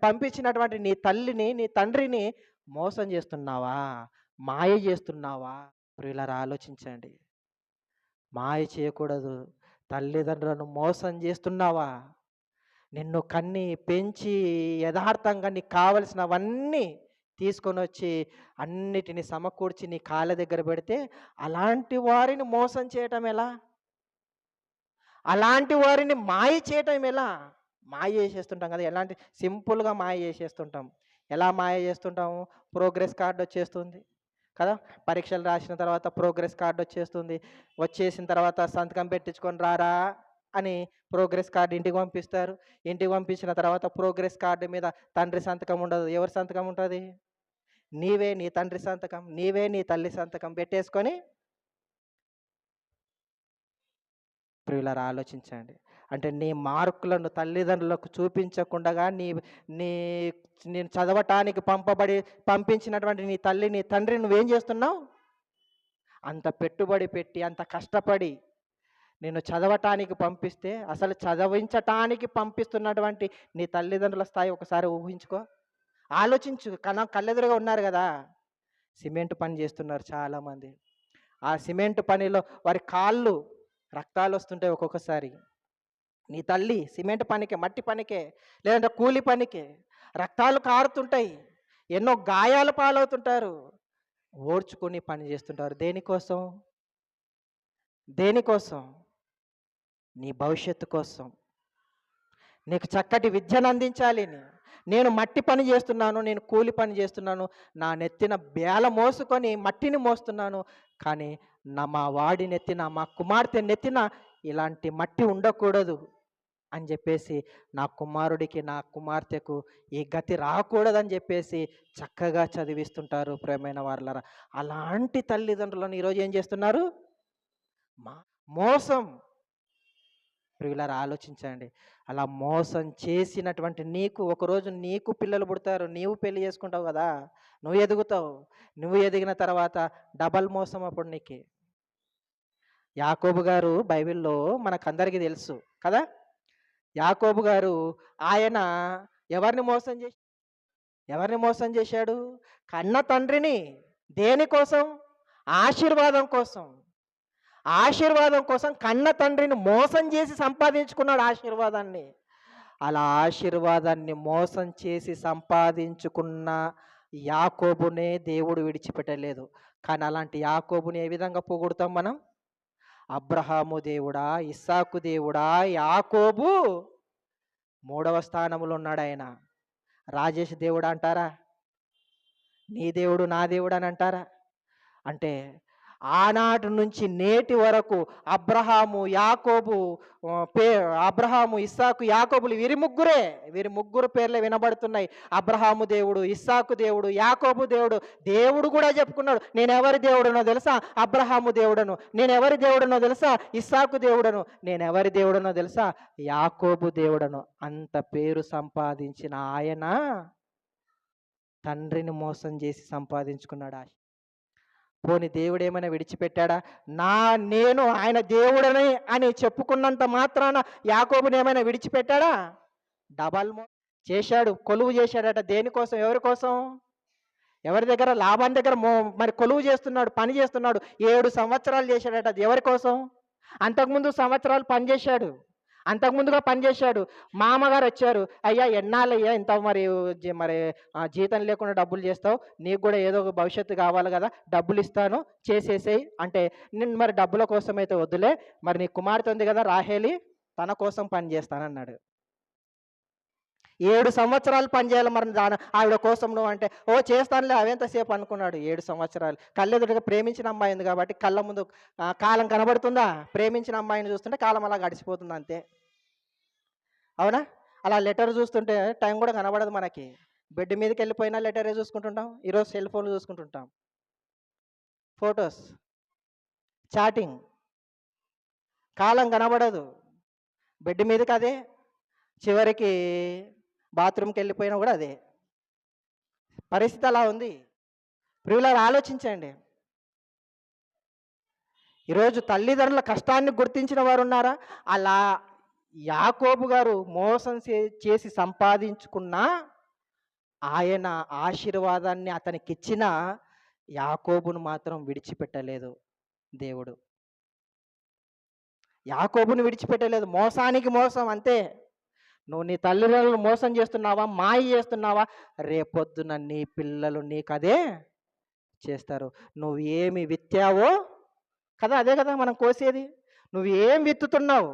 పంపించినటువంటి నీ తల్లిని, నీ తండ్రిని మోసం చేస్తున్నావా? మాయ చేస్తున్నావా? ప్రియులారా ఆలోచించండి. మాయ చేయకూడదు. తల్లిదండ్రులను మోసం చేస్తున్నావా? నిన్ను కన్ని, పెంచి, యథార్థంగా నీకు కావలసినవన్నీ తీసుకొనొచ్చి, అన్నిటిని సమకూర్చి నీ కాళ్ళ దగ్గర పెడితే, అలాంటి వారిని మోసం చేయటం ఎలా? అలాంటి వారిని మాయ చేయటం ఎలా? మాయ చేసేస్తుంటాం కదా! ఎలాంటి సింపుల్‌గా మాయ చేసేస్తుంటాం. ఎలా మాయ చేస్తుంటాము? ప్రోగ్రెస్ కార్డ్ వచ్చేస్తుంది కదా! పరీక్షలు రాసిన తర్వాత ప్రోగ్రెస్ కార్డ్ వచ్చేస్తుంది. వచ్చేసిన తర్వాత సంతకం పెట్టించుకొని రారా అని ప్రోగ్రెస్ కార్డ్ ఇంటికి పంపిస్తారు. ఇంటికి పంపించిన తర్వాత ప్రోగ్రెస్ కార్డ్ మీద తండ్రి సంతకం ఉండదు. ఎవరి సంతకం ఉంటది? నీవే నీ తండ్రి సంతకం, నీవే నీ తల్లి సంతకం పెట్టేసుకొని ప్రియులారా ఆలోచించండి. అంటే నీ మార్కులను తల్లిదండ్రులకు చూపించకుండగా నీ నేను చదవటానికి పంపించినటువంటి నీ తల్లి, నీ తండ్రి నువ్వేం చేస్తున్నావు? అంత పెట్టుబడి పెట్టి, అంత కష్టపడి నిన్ను చదవటానికి పంపిస్తే, అసలు చదివించటానికి పంపిస్తున్నటువంటి నీ తల్లిదండ్రుల స్థాయి ఒకసారి ఊహించుకో. ఆలోచించు. కళ్ళెదురుగా ఉన్నారు కదా! సిమెంట్ పని చేస్తున్నారు చాలామంది. ఆ సిమెంట్ పనిలో వారి కాళ్ళు రక్తాలొస్తుంటాయి ఒక్కొక్కసారి. నీ తల్లి సిమెంట్ పనికే, మట్టి పనికే, లేదంటే కూలి పనికే రక్తాలు కారుతుంటాయి. ఎన్నో గాయాల పాలవుతుంటారు. ఓర్చుకొని పని చేస్తుంటారు. దేనికోసం? దేనికోసం? నీ భవిష్యత్తు కోసం. నీకు చక్కటి విద్యను అందించాలి అని. నేను మట్టి పని చేస్తున్నాను, నేను కూలి పని చేస్తున్నాను, నా నెత్తిన బేల మోసుకొని మట్టిని మోస్తున్నాను. కానీ మా వాడి నెత్తిన, మా కుమార్తె నెత్తిన ఇలాంటి మట్టి ఉండకూడదు అని చెప్పేసి, నా కుమారుడికి, నా కుమార్తెకు ఈ గతి రాకూడదని చెప్పేసి చక్కగా చదివిస్తుంటారు ప్రియమైన వారలారా. అలాంటి తల్లిదండ్రులను ఈరోజు ఏం చేస్తున్నారు? మా మోసం. ప్రియులారా ఆలోచించండి. అలా మోసం చేసినటువంటి నీకు ఒకరోజు నీకు పిల్లలు పుడతారు. నీవు పెళ్లి చేసుకుంటావు కదా! నువ్వు ఎదుగుతావు. నువ్వు ఎదిగిన తర్వాత డబల్ మోసం అప్పుడు నీకే. యాకోబు గారు బైబిల్‌లో మనకందరికీ తెలుసు కదా! యాకోబు గారు ఆయన ఎవరిని మోసం చేసి ఎవరిని మోసం చేశాడు? కన్న తండ్రిని. దేనికోసం? ఆశీర్వాదం కోసం. ఆశీర్వాదం కోసం కన్న తండ్రిని మోసం చేసి సంపాదించుకున్నాడు ఆశీర్వాదాన్ని. అలా ఆశీర్వాదాన్ని మోసం చేసి సంపాదించుకున్న యాకోబునే దేవుడు విడిచిపెట్టలేదు. కానీ అలాంటి యాకోబుని ఏ విధంగా పొగుడుతాం మనం? అబ్రహాము దేవుడా, ఇస్సాకు దేవుడా, యాకోబు మూడవ స్థానంలో ఉన్నాడు ఆయన. రాజేష్ దేవుడా అంటారా? నీ దేవుడు నా దేవుడు అని అంటారా? అంటే ఆనాటి నుంచి నేటి వరకు అబ్రహాము, యాకోబు, అబ్రహాము, ఇస్సాకు, యాకోబులు వీరి ముగ్గురు పేర్లే వినబడుతున్నాయి. అబ్రహాము దేవుడు, ఇస్సాకు దేవుడు, యాకోబు దేవుడు. దేవుడు కూడా చెప్పుకున్నాడు, నేను ఎవరి దేవుడనో తెలుసా? అబ్రహాము దేవుడను. నేను ఎవరి దేవుడనో తెలుసా? ఇస్సాకు దేవుడను. నేను ఎవరి దేవుడనో తెలుసా? యాకోబు దేవుడను. అంత పేరు సంపాదించిన ఆయన తండ్రిని మోసం చేసి సంపాదించుకున్నాడు. పోని దేవుడు ఏమైనా విడిచిపెట్టాడా? నేను ఆయన దేవుడని అని చెప్పుకున్నంత మాత్రాన యాకోబుని ఏమైనా విడిచిపెట్టాడా? డబల్ చేశాడు. కొలువు చేశాడట. దేనికోసం? ఎవరి కోసం? ఎవరి దగ్గర? లాభాన్ దగ్గర మరి కొలువు చేస్తున్నాడు, పని చేస్తున్నాడు. 7 సంవత్సరాలు చేశాడట. అది ఎవరి కోసం? అంతకుముందు సంవత్సరాలు పనిచేశాడు. అంతకుముందుగా పనిచేశాడు. మామగారు వచ్చారు, అయ్యా ఎన్నాళ్ళయ్యా ఇంత మరి జీతం లేకుండా డబ్బులు చేస్తావు, నీకు కూడా ఏదో ఒక భవిష్యత్తు కావాలి కదా, డబ్బులు ఇస్తాను చేసేసేయి అంటే, నేను మరి డబ్బుల కోసం అయితే వద్దులే, మరి నీ కుమార్తె ఉంది కదా రాహేలి, తన కోసం పని చేస్తానన్నాడు. 7 సంవత్సరాలు పనిచేయాలి మరి ఆవిడ కోసం నువ్వు అంటే, ఓ చేస్తానులే అవేంతసేపు అనుకున్నాడు. 7 సంవత్సరాలు కళ్ళెదురుగా ప్రేమించిన అమ్మాయి ఉంది కాబట్టి కళ్ళ ముందు కాలం కనబడుతుందా? ప్రేమించిన అమ్మాయిని చూస్తుంటే కాలం అలా గడిచిపోతుంది అంతే. అవునా? అలా లెటర్ చూస్తుంటే టైం కూడా కనబడదు మనకి. బెడ్ మీదకి వెళ్ళిపోయినా లెటరే చూసుకుంటుంటాం. ఈరోజు సెల్ ఫోన్లు చూసుకుంటుంటాం. ఫొటోస్, చాటింగ్, కాలం కనబడదు. బెడ్ మీదకి అదే, చివరికి బాత్రూమ్కి వెళ్ళిపోయినా కూడా అదే పరిస్థితి. అలా ఉంది. ప్రియులారా ఆలోచించండి. ఈరోజు తల్లిదండ్రుల కష్టాన్ని గుర్తించిన వారు ఉన్నారా? అలా యాకోబు గారు మోసం చేసి సంపాదించుకున్న ఆయన ఆశీర్వాదాన్ని అతనికి ఇచ్చిన యాకోబును మాత్రం విడిచిపెట్టలేదు దేవుడు. యాకోబుని విడిచిపెట్టలేదు. మోసానికి మోసం అంతే. నువ్వు నీ తల్లిదండ్రులను మోసం చేస్తున్నావా? మాయ చేస్తున్నావా? రేపొద్దున నీ పిల్లలు నీకదే చేస్తారు. నువ్వు ఏమి విత్తావో కదా! అదే కదా మనం కోసేది. నువ్వు ఏం విత్తుతున్నావు?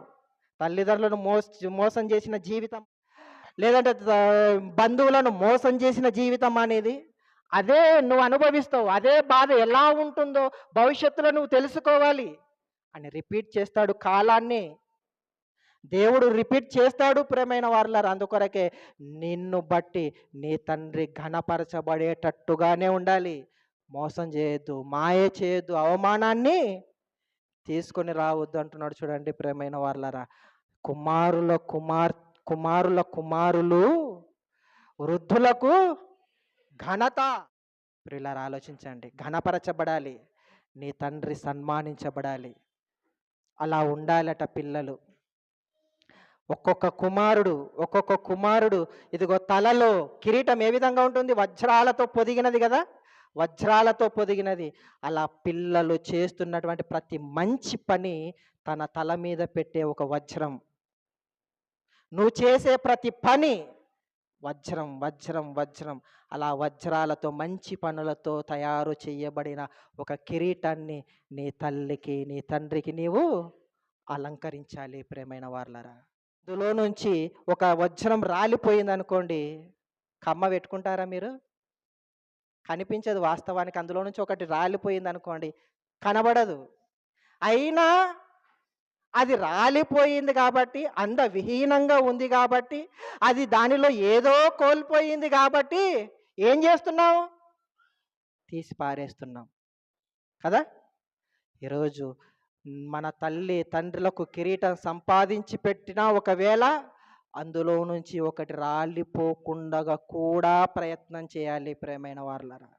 తల్లిదండ్రులను మోసం చేసిన జీవితం, లేదంటే బంధువులను మోసం చేసిన జీవితం అనేది, అదే నువ్వు అనుభవిస్తావు. అదే బాధ ఎలా ఉంటుందో భవిష్యత్తులో నువ్వు తెలుసుకోవాలి అని రిపీట్ చేస్తాడు కాలాన్ని. దేవుడు రిపీట్ చేస్తాడు ప్రియమైన వారలారా. అందుకొరకే నిన్ను బట్టి నీ తండ్రి ఘనపరచబడేటట్టుగానే ఉండాలి. మోసం చేయొద్దు, మాయ చేయొద్దు, అవమానాన్ని తీసుకొని రావద్దు అంటున్నాడు చూడండి ప్రియమైన వారలారా. కుమారుల కుమార్ కుమారుల కుమారులు వృద్ధులకు ఘనత. ప్రియులారా ఆలోచించండి. ఘనపరచబడాలి, నీ తండ్రి సన్మానించబడాలి. అలా ఉండాలట పిల్లలు. ఒక్కొక్క కుమారుడు ఇదిగో తలలో కిరీటం ఏ విధంగా ఉంటుంది? వజ్రాలతో పొదిగినది కదా, వజ్రాలతో పొదిగినది. అలా పిల్లలు చేస్తున్నటువంటి ప్రతి మంచి పని తన తల మీద పెట్టే ఒక వజ్రం. నువ్వు చేసే ప్రతి పని వజ్రం వజ్రం వజ్రం. అలా వజ్రాలతో మంచి పనులతో తయారు చేయబడిన ఒక కిరీటాన్ని నీ తల్లికి నీ తండ్రికి నీవు అలంకరించాలి ప్రియమైన వారలారా. అందులో నుంచి ఒక వజ్రం రాలిపోయింది అనుకోండి, కమ్మ పెట్టుకుంటారా మీరు? కనిపించదు. వాస్తవానికి అందులో నుంచి ఒకటి రాలిపోయింది అనుకోండి, కనబడదు. అయినా అది రాలిపోయింది కాబట్టి, అందవిహీనంగా ఉంది కాబట్టి, అది దానిలో ఏదో కోల్పోయింది కాబట్టి ఏం చేస్తున్నావు? తీసి పారేస్తున్నాం కదా. ఈరోజు మన తల్లి తండ్రులకు కిరీటం సంపాదించి పెట్టినా ఒకవేళ అందులో నుంచి ఒకటి రాలిపోకుండా కూడా ప్రయత్నం చేయాలి ప్రియమైన వారలారా.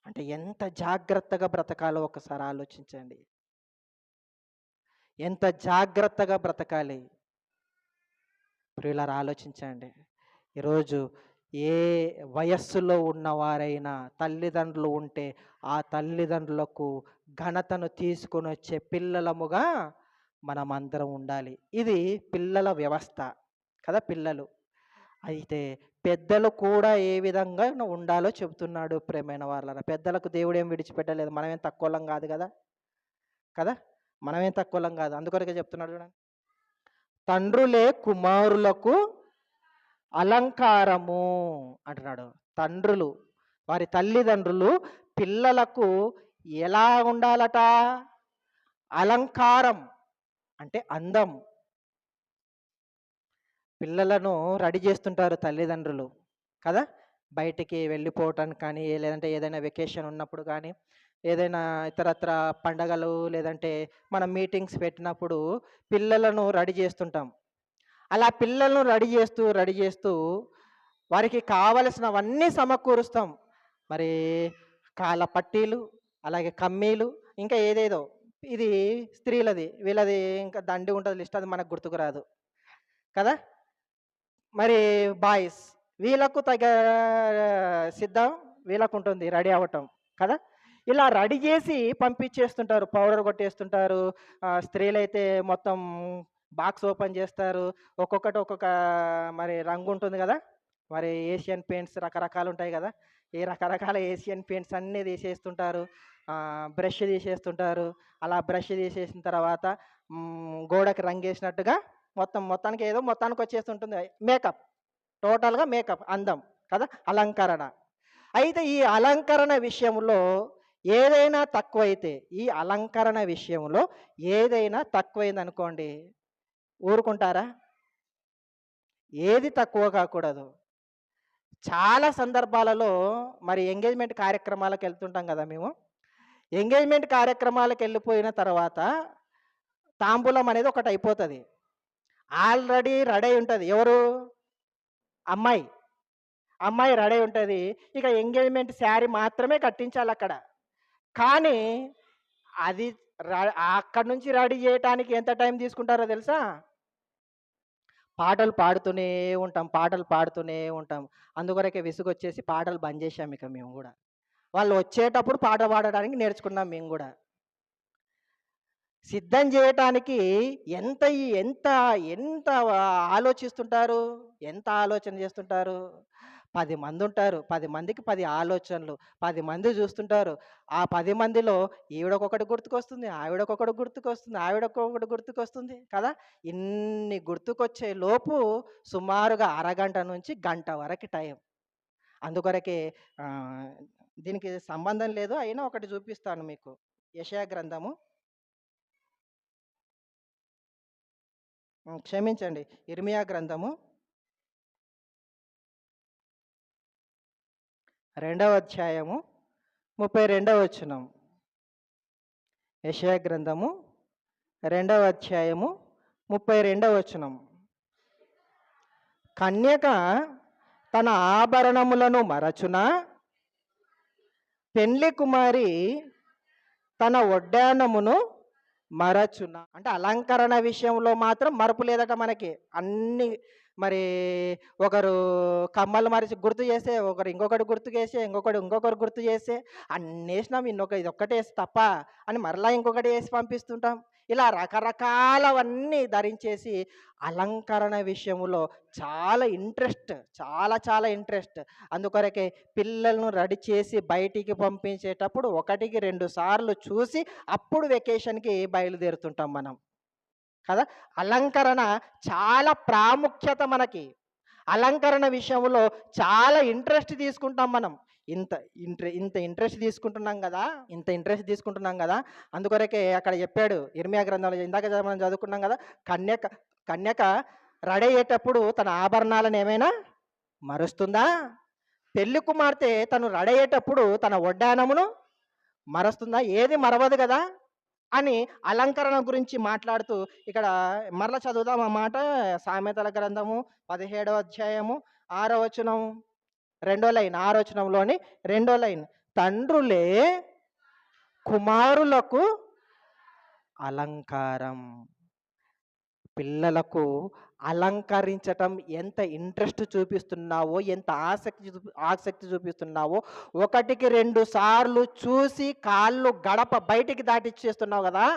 అంటే ఎంత జాగ్రత్తగా బ్రతకాలో ఒకసారి ఆలోచించండి. ఎంత జాగ్రత్తగా బ్రతకాలి ప్రియులారా, ఆలోచించండి. ఈరోజు ఏ వయస్సులో ఉన్నవారైనా తల్లిదండ్రులు ఉంటే ఆ తల్లిదండ్రులకు ఘనతను తీసుకొని వచ్చే పిల్లలముగా మనం అందరం ఉండాలి. ఇది పిల్లల వ్యవస్థ కదా. పిల్లలు అయితే పెద్దలు కూడా ఏ విధంగా ఉండాలో చెబుతున్నాడు ప్రేమైన వాళ్ళ. పెద్దలకు దేవుడు ఏం విడిచిపెట్టలేదు. మనమేం తక్కువలం కాదు కదా కదా మనమేం తక్కువలం కాదు. అందుకొరకే చెప్తున్నాడు చూడండి. తండ్రులే కుమారులకు అలంకారము అంటున్నాడు. తండ్రులు, వారి తల్లిదండ్రులు పిల్లలకు ఎలా ఉండాలట? అలంకారం అంటే అందం. పిల్లలను రెడీ చేస్తుంటారు తల్లిదండ్రులు కదా. బయటికి వెళ్ళిపోవటానికి కానీ, లేదంటే ఏదైనా వెకేషన్ ఉన్నప్పుడు కానీ, ఏదైనా ఇతరత్ర పండగలు, లేదంటే మనం మీటింగ్స్ పెట్టినప్పుడు పిల్లలను రెడీ చేస్తుంటాం. అలా పిల్లలను రెడీ చేస్తూ వారికి కావలసినవన్నీ సమకూరుస్తాం. మరి కాళ్ళ పట్టీలు, అలాగే కమ్మీలు, ఇంకా ఏదేదో. ఇది స్త్రీలది, వీళ్ళది ఇంకా దండి ఉంటుంది లిస్ట్, అది మనకు గుర్తుకు రాదు కదా. మరి బాయ్స్, వీళ్ళకు తగ్గ సిద్ధం వీళ్ళకు ఉంటుంది రెడీ అవ్వటం కదా. ఇలా రెడీ చేసి పంపించేస్తుంటారు, పౌడర్ కొట్టేస్తుంటారు. స్త్రీలైతే మొత్తం బాక్స్ ఓపెన్ చేస్తారు. ఒక్కొక్కటి ఒక్కొక్క మరి రంగు ఉంటుంది కదా. మరి ఏషియన్ పెయింట్స్ రకరకాలు ఉంటాయి కదా. ఈ రకరకాల ఏషియన్ పెయింట్స్ అన్నీ తీసేస్తుంటారు. బ్రష్ తీసేస్తుంటారు. అలా బ్రష్ తీసేసిన తర్వాత గోడకి రంగేసినట్టుగా మొత్తానికి ఏదో మొత్తానికి వచ్చేస్తుంటుంది మేకప్. టోటల్గా మేకప్, అందం కదా, అలంకరణ. అయితే ఈ అలంకరణ విషయంలో ఏదైనా తక్కువైతే, ఈ అలంకరణ విషయంలో ఏదైనా తక్కువైంది అనుకోండి, ఊరుకుంటారా? ఏది తక్కువ కాకూడదు. చాలా సందర్భాలలో మరి ఎంగేజ్మెంట్ కార్యక్రమాలకు వెళ్తుంటాం కదా మేము. ఎంగేజ్మెంట్ కార్యక్రమాలకు వెళ్ళిపోయిన తర్వాత తాంబూలం అనేది ఒకటి అయిపోతుంది. ఆల్రెడీ రెడీ ఉంటుంది. ఎవరు? అమ్మాయి. అమ్మాయి రెడీ ఉంటుంది. ఇక ఎంగేజ్మెంట్ శారీ మాత్రమే కట్టించాలి అక్కడ. కానీ అది అక్కడి నుంచి రెడీ చేయటానికి ఎంత టైం తీసుకుంటారో తెలుసా? పాటలు పాడుతూనే ఉంటాం. అందుకొరకే విసుగొచ్చేసి పాటలు బంద్ చేశాం ఇక మేము కూడా. వాళ్ళు వచ్చేటప్పుడు పాట పాడడానికి నేర్చుకున్నాం మేము గూడా. సిద్ధం జేయటానికి ఎంత ఎంత ఎంత ఆలోచిస్తుంటారు? ఎంత ఆలోచన జేస్తుంటారు? 10 మందుంటారు. 10 మందికి 10 ఆలోచనలు. 10 మంది జూస్తుంటారు. ఆ 10 మందిలో ఈవిడకొకటి గుర్తుకొస్తుంది, ఆవిడకొకటి గుర్తుకొస్తుంది, ఆవిడకొకటి గుర్తుకొస్తుంది కదా! ఇన్ని గుర్తుకొచ్చే లోపు సుమారుగా అరగంట నుంచి గంట వరకి టైం. అందుకొరకే ఆహ్, దీనికి సంబంధం లేదు. అయినా ఒకటి జూపిస్తాను మీకు. యెషయా గ్రంథము క్షమించండి. ఇర్మియా గ్రంథము 2వ అధ్యాయము 32వ వచనం. యెషయా గ్రంథము 2వ అధ్యాయము 32వ వచనం. కన్యక తన ఆభరణములను మరచునా, పెండ్లి కుమారి తన వడ్డాణమును మరచునా. అంటే అలంకరణ విషయంలో మాత్రం మరపు లేదట మనకి. అన్నీ మరి ఒకరు కమ్మలు మరిచి గుర్తు చేస్తే, ఒకరు ఇంకొకటి గుర్తు చేసి, ఇంకొకరు గుర్తు చేస్తే, అన్నేసినాం ఇదొక్కటి ఏసి తప్ప అని మరలా ఇంకొకటి ఏసి పంపిస్తుంటాం. ఇలా రకరకాలవన్నీ ధరించేసి అలంకరణ విషయంలో చాలా ఇంట్రెస్ట్, చాలా చాలా ఇంట్రెస్ట్. అందుకొరకే పిల్లలను రెడీ చేసి బయటికి పంపించేటప్పుడు 1కి 2 సార్లు చూసి అప్పుడు వెకేషన్‌కి బయలుదేరుతుంటాం మనం. కదా! అలంకరణ చాలా ప్రాముఖ్యత మనకి. అలంకరణ విషయంలో చాలా ఇంట్రెస్ట్ తీసుకుంటాం మనం. ఇంత ఇంట్రెస్ట్ తీసుకుంటున్నాం గదా! అందుకొరకే అక్కడ చెప్పాడు ఇర్మియా గ్రంథంలో ఇందాక మనం చదువుకున్నాం గదా! కన్యక కన్యక రెడీ అయ్యేటప్పుడు తన ఆభరణాలను ఏమైనా మరుస్తుందా? పెళ్లి కుమార్తె తను రెడీ అయ్యేటప్పుడు తన వడ్డాణమును మరుస్తుందా? ఏది మరవదు గదా! అని అలంకరణ గురించి మాట్లాడుతూ ఇక్కడ మరల చదువుదాం ఆ మాట. సామెతల గ్రంథము 17వ అధ్యాయము 6వ వచనం, రెండో లైన్, 6వ వచనంలోని రెండో లైన్. తండ్రులే కుమారులకు అలంకారం. పిల్లలకు అలంకరించటం ఎంత ఇంట్రెస్ట్ చూపిస్తున్నావో, ఎంత ఆసక్తి చూపిస్తున్నావో, 1కి 2 సార్లు చూసి కాళ్ళు గడప బయటికి దాటిచ్చేస్తున్నావు కదా!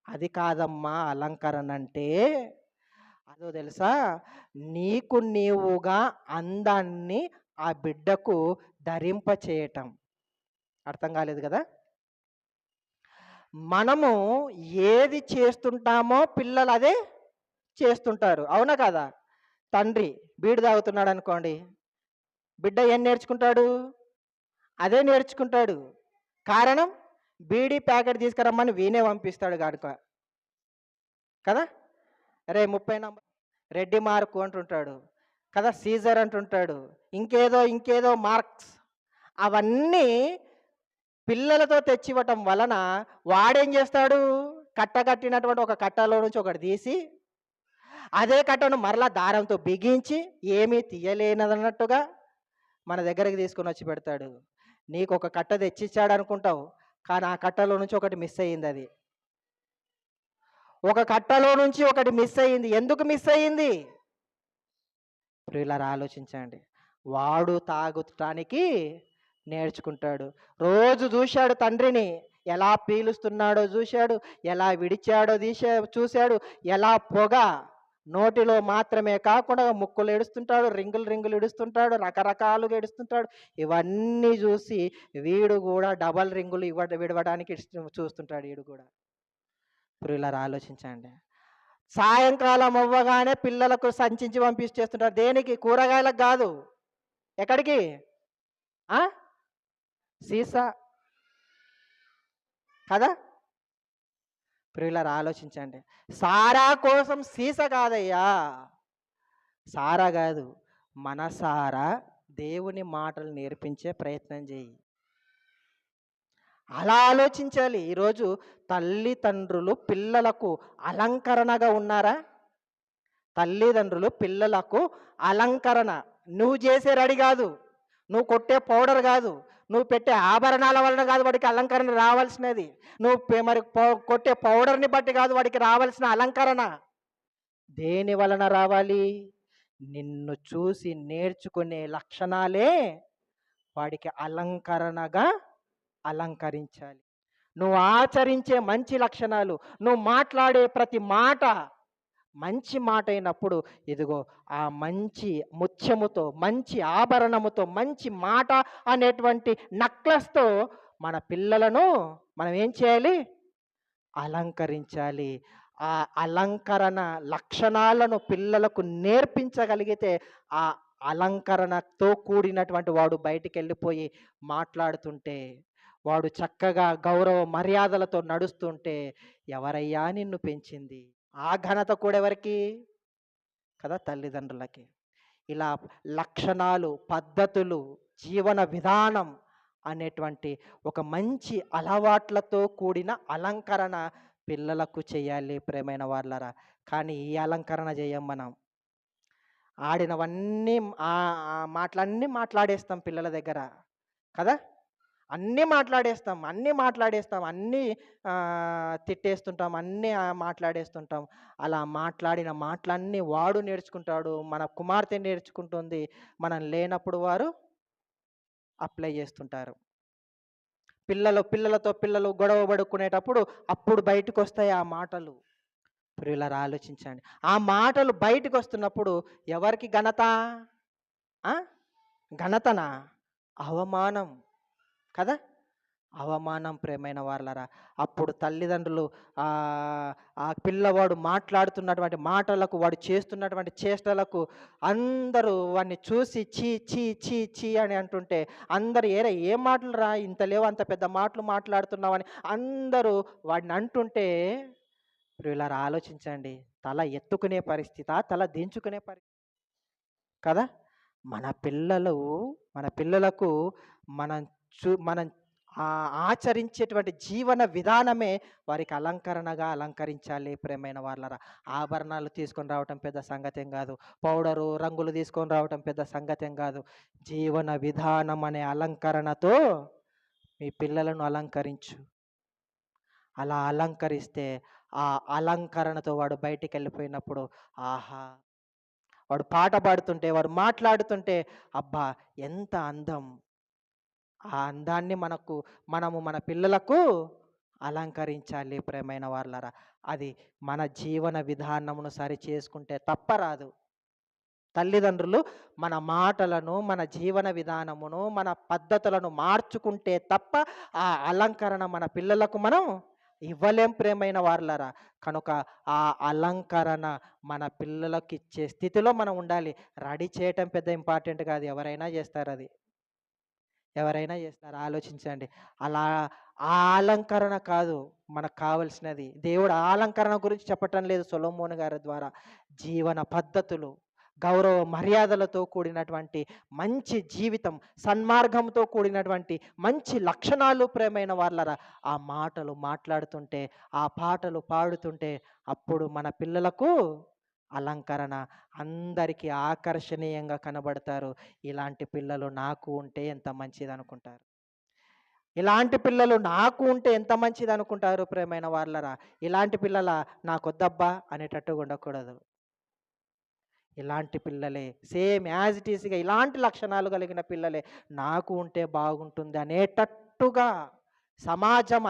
అది కాదమ్మా అలంకరణ అంటే. అదో తెలుసా? నీకు నీవుగా అందాన్ని ఆ బిడ్డకు ధరింపచేయటం. అర్థం కాలేదు కదా! మనము ఏది చేస్తుంటామో పిల్లలు అదే చేస్తుంటారు. అవునా కాదా? తండ్రి బీడి తాగుతున్నాడు అనుకోండి, బిడ్డ ఏం నేర్చుకుంటాడు? అదే నేర్చుకుంటాడు. కారణం బీడీ ప్యాకెట్ తీసుకురమ్మని వీనే పంపిస్తాడు గనుక. కదా! రే 30 నంబర్ రెడ్డి మార్కు అంటుంటాడు. కదా! సీజర్ అంటుంటాడు. ఇంకేదో మార్క్స్. అవన్నీ పిల్లలతో తెచ్చివ్వటం వలన వాడేం చేస్తాడు? కట్టకట్టినటువంటి ఒక కట్టలో నుంచి ఒకటి తీసి అదే కట్టను మరలా దారంతో బిగించి ఏమీ తీయలేనదన్నట్టుగా మన దగ్గరికి తీసుకొని వచ్చి పెడతాడు. నీకు ఒక కట్ట తెచ్చిచ్చాడు అనుకుంటావు, కానీ ఆ కట్టలో నుంచి ఒకటి మిస్ అయ్యింది. అది ఒక కట్టలో నుంచి ఒకటి మిస్ అయ్యింది. ఎందుకు మిస్ అయ్యింది? ప్రియులారా ఆలోచించండి. వాడు తాగటానికి నేర్చుకుంటాడు. రోజు చూశాడు తండ్రిని ఎలా పీలుస్తున్నాడో చూశాడు, ఎలా విడిచాడో చూశాడు, ఎలా పొగ నోటిలో మాత్రమే కాకుండా ముక్కులు ఏడుస్తుంటాడు, రింగులు ఇడుస్తుంటాడు, రకరకాలుగా ఏడుస్తుంటాడు. ఇవన్నీ చూసి వీడు కూడా డబల్ రింగులు విడవడానికి చూస్తుంటాడు వీడు కూడా. ప్రియులారా ఆలోచించండి. సాయంకాలం అవ్వగానే పిల్లలకు సంచించి పంపించేస్తుంటారు. దేనికి? కూరగాయలకు కాదు. ఎక్కడికి? సీసా. కదా! ప్రియులారా ఆలోచించండి. సారా కోసం సీసా కాదయ్యా. సారా కాదు, మనసారా దేవుని మాటలు నేర్పించే ప్రయత్నం చేయి. అలా ఆలోచించాలి. ఈరోజు తల్లిదండ్రులు పిల్లలకు అలంకరణగా ఉన్నారా? తల్లిదండ్రులు పిల్లలకు అలంకరణ. నువ్వు చేసే రెడీ కాదు, నువ్వు కొట్టే పౌడర్ కాదు, నువ్వు పెట్టే ఆభరణాల వలన కాదు వాడికి అలంకరణ రావాల్సినది. నువ్వు మరి కొట్టే పౌడర్ని బట్టి కాదు వాడికి రావాల్సిన అలంకరణ. దేని వలన రావాలి? నిన్ను చూసి నేర్చుకునే లక్షణాలే వాడికి అలంకరణగా అలంకరించాలి. నువ్వు ఆచరించే మంచి లక్షణాలు, నువ్వు మాట్లాడే ప్రతి మాట మంచి మాట అయినప్పుడు, ఇదిగో ఆ మంచి ముత్యముతో, మంచి ఆభరణముతో, మంచి మాట అనేటువంటి నక్లెస్‌తో మన పిల్లలను మనం ఏం చేయాలి? అలంకరించాలి. ఆ అలంకరణ లక్షణాలను పిల్లలకు నేర్పించగలిగితే, ఆ అలంకరణతో కూడినటువంటి వాడు బయటికెళ్ళిపోయి మాట్లాడుతుంటే, వాడు చక్కగా గౌరవ మర్యాదలతో నడుస్తుంటే, ఎవరయ్యా నిన్ను పెంచింది? ఆ ఘనత కూడా ఎవరికి? కదా, తల్లిదండ్రులకి. ఇలా లక్షణాలు, పద్ధతులు, జీవన విధానం అనేటువంటి ఒక మంచి అలవాట్లతో కూడిన అలంకరణ పిల్లలకు చేయాలి ప్రియమైన వాళ్ళరా. కానీ ఈ అలంకరణ చేయం మనం. ఆడినవన్నీ మాటలన్నీ మాట్లాడేస్తాం పిల్లల దగ్గర. కదా! అన్నీ మాట్లాడేస్తాం. అన్నీ తిట్టేస్తుంటాం. అన్నీ మాట్లాడేస్తుంటాం. అలా మాట్లాడిన మాటలన్నీ వాడు నేర్చుకుంటాడు. మన కుమార్తె నేర్చుకుంటుంది. మనం లేనప్పుడు వారు అప్లై చేస్తుంటారు. పిల్లలు గొడవ పడుకునేటప్పుడు అప్పుడు బయటకొస్తాయి ఆ మాటలు. ప్రియులారా ఆలోచించండి. ఆ మాటలు బయటకొస్తున్నప్పుడు ఎవరికి ఘనత? ఆ! ఘనతనా? అవమానం. కదా! అవమానం ప్రియమైన వాళ్ళరా. అప్పుడు తల్లిదండ్రులు ఆ పిల్లవాడు మాట్లాడుతున్నటువంటి మాటలకు, వాడు చేస్తున్నటువంటి చేష్టలకు అందరూ వాడిని చూసి ఛీ! ఛీ! ఛీ! ఛీ! అని అంటుంటే, అందరూ "ఏరా ఏం మాటలురా ఇంత లేవు, అంత పెద్ద మాటలు మాట్లాడుతున్నావని" అందరూ వాడిని అంటుంటే, ప్రియులారా ఆలోచించండి. తల ఎత్తుకునే పరిస్థితా? తల దించుకునే కదా! మన పిల్లలు మన పిల్లలకు మనం మనం ఆచరించేటువంటి జీవన విధానమే వారికి అలంకరణగా అలంకరించాలి ప్రియమైన వాళ్ళరా. ఆభరణాలు తీసుకొని రావటం పెద్ద సంగతేం గాదు. పౌడరు, రంగులు తీసుకొని రావటం పెద్ద సంగతేం గాదు. జీవన విధానం అనే అలంకరణతో మీ పిల్లలను అలంకరించు. అలా అలంకరిస్తే ఆ అలంకరణతో వాడు బయటికెళ్ళిపోయినప్పుడు ఆహా! వాడు పాట పాడుతుంటే, వాడు మాట్లాడుతుంటే అబ్బా! ఎంత అందం. ఆ అందాన్ని మనము మన పిల్లలకు అలంకరించాలి ప్రియమైన వాళ్ళరా. అది మన జీవన విధానమును సరిచేసుకుంటే తప్ప రాదు. తల్లిదండ్రులు మన మాటలను, మన జీవన విధానమును, మన పద్ధతులను మార్చుకుంటే తప్ప ఆ అలంకరణ మన పిల్లలకు మనం ఇవ్వలేం ప్రియమైన వాళ్ళరా. కనుక ఆ అలంకరణ మన పిల్లలకిచ్చే స్థితిలో మనం ఉండాలి. రెడీ చేయటం పెద్ద ఇంపార్టెంట్ కాదు. ఎవరైనా చేస్తారది. ఎవరైనా చేస్తారు. ఆలోచించండి. అలా ఆ అలంకరణ కాదు మనకు కావాల్సినది. దేవుడు ఆ అలంకరణ గురించి చెప్పటం లేదు సొలొమోను గారి ద్వారా. జీవన పద్ధతులు, గౌరవ మర్యాదలతో కూడినటువంటి మంచి జీవితం, సన్మార్గంతో కూడినటువంటి మంచి లక్షణాలు ప్రియమైన వాళ్ళరా. ఆ మాటలు మాట్లాడుతుంటే, ఆ పాటలు పాడుతుంటే అప్పుడు మన పిల్లలకు అలంకరణ అందరికీ ఆకర్షణీయంగా కనబడతారు. ఇలాంటి పిల్లలు నాకు ఉంటే ఎంత మంచిదనుకుంటారు. ఇలాంటి పిల్లలు నాకు ఉంటే ఎంత మంచిదనుకుంటారు ప్రియమైన వాళ్ళరా. ఇలాంటి పిల్లల నాకొద్దబ్బా అనేటట్టుగా ఉండకూడదు. ఇలాంటి పిల్లలే సేమ్ యాజ్ ఇట్ ఈస్‌గా ఇలాంటి లక్షణాలు కలిగిన పిల్లలే నాకు ఉంటే బాగుంటుంది అనేటట్టుగా సమాజం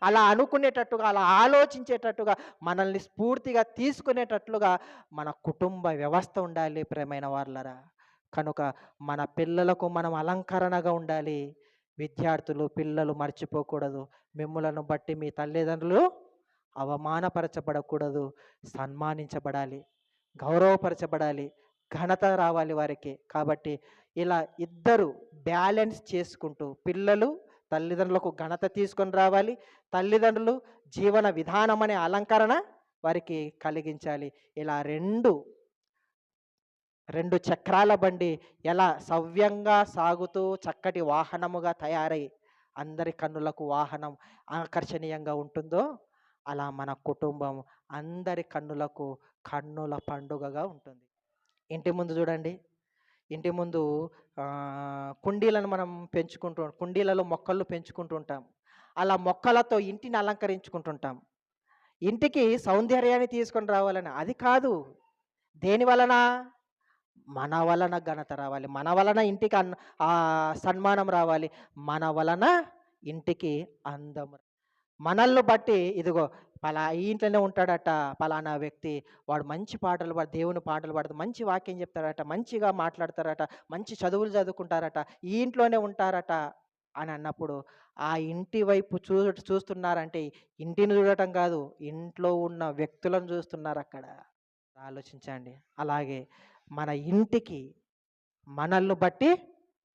అలా అనుకునేటట్టుగా, అలా ఆలోచించేటట్టుగా, మనల్ని స్ఫూర్తిగా తీసుకునేటట్లుగా మన కుటుంబ వ్యవస్థ ఉండాలి ప్రియమైన వాళ్ళరా. కనుక మన పిల్లలకు మనం అలంకరణగా ఉండాలి. విద్యార్థులు, పిల్లలు మర్చిపోకూడదు. మిమ్ములను బట్టి మీ తల్లిదండ్రులు అవమానపరచబడకూడదు. సన్మానించబడాలి. గౌరవపరచబడాలి. ఘనత రావాలి వారికి. కాబట్టి ఇలా ఇద్దరు బ్యాలెన్స్ చేసుకుంటూ పిల్లలు తల్లిదండ్రులకు ఘనత తీసుకొని రావాలి. తల్లిదండ్రులు జీవన విధానం అనే అలంకరణ వారికి కలిగించాలి. ఇలా రెండు చక్రాల బండి ఎలా సవ్యంగా సాగుతూ చక్కటి వాహనముగా తయారై అందరి కన్నులకు వాహనం ఆకర్షణీయంగా ఉంటుందో, అలా మన కుటుంబం అందరి కన్నులకు కన్నుల పండుగగా ఉంటుంది. ఇంటి ముందు చూడండి. ఇంటి ముందు కుండీలను మనం కుండీలలో మొక్కలు పెంచుకుంటూ ఉంటాం. అలా మొక్కలతో ఇంటిని అలంకరించుకుంటుంటాం. ఇంటికి సౌందర్యాన్ని తీసుకొని రావాలని. అది కాదు. దేని వలన? మన వలన ఘనత రావాలి. మన వలన ఇంటికి సన్మానం రావాలి. మన వలన ఇంటికి అందం మనల్ని బట్టి ఇదిగో ఈ ఇంట్లోనే ఉంటాడట పలానా వ్యక్తి. వాడు మంచి పాటలు దేవుని పాటలు పాడుతూ మంచి వాక్యం చెప్తాడట, మంచిగా మాట్లాడతారట, మంచి చదువులు చదువుకుంటారట, ఈ ఇంట్లోనే ఉంటారట అని అన్నప్పుడు, ఆ ఇంటి వైపు చూస్తున్నారంటే ఇంటిని చూడటం కాదు, ఇంట్లో ఉన్న వ్యక్తులను చూస్తున్నారక్కడ. ఆలోచించండి. అలాగే మన ఇంటికి మనల్ని బట్టి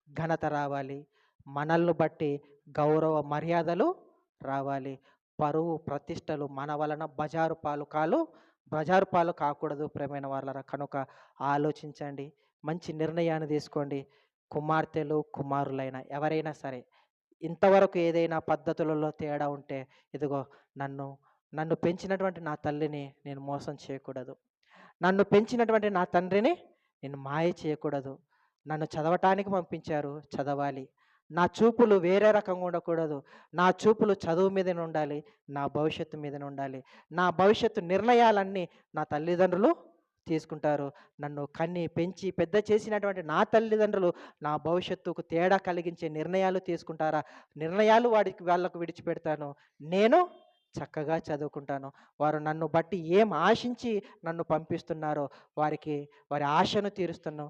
ఘనత రావాలి. మనల్ని బట్టి గౌరవ మర్యాదలు రావాలి. పరువు ప్రతిష్టలు మన వలన బజారు పాలు కాకూడదు ప్రియమైన వాళ్ళరా. కనుక ఆలోచించండి. మంచి నిర్ణయాన్ని తీసుకోండి. కుమార్తెలు, కుమారులైన ఎవరైనా సరే ఇంతవరకు ఏదైనా పద్ధతులలో తేడా ఉంటే ఇదిగో నన్ను నన్ను పెంచినటువంటి నా తల్లిని నేను మోసం చేయకూడదు. నన్ను పెంచినటువంటి నా తండ్రిని నేను మాయ చేయకూడదు. నన్ను చదవటానికి పంపించారు, చదవాలి. నా చూపులు వేరే రకంగా ఉండకూడదు. నా చూపులు చదువు మీదనే ఉండాలి. నా భవిష్యత్తు మీదనే ఉండాలి. నా భవిష్యత్తు నిర్ణయాలన్నీ నా తల్లిదండ్రులు తీసుకుంటారు. నన్ను కని, పెంచి, పెద్ద చేసినటువంటి నా తల్లిదండ్రులు నా భవిష్యత్తుకు తేడా కలిగించే నిర్ణయాలు తీసుకుంటారా? నిర్ణయాలు వాళ్ళకు విడిచిపెడతాను. నేను చక్కగా చదువుకుంటాను. వారు నన్ను బట్టి ఏం ఆశించి నన్ను పంపిస్తున్నారో వారి ఆశను తీరుస్తాను.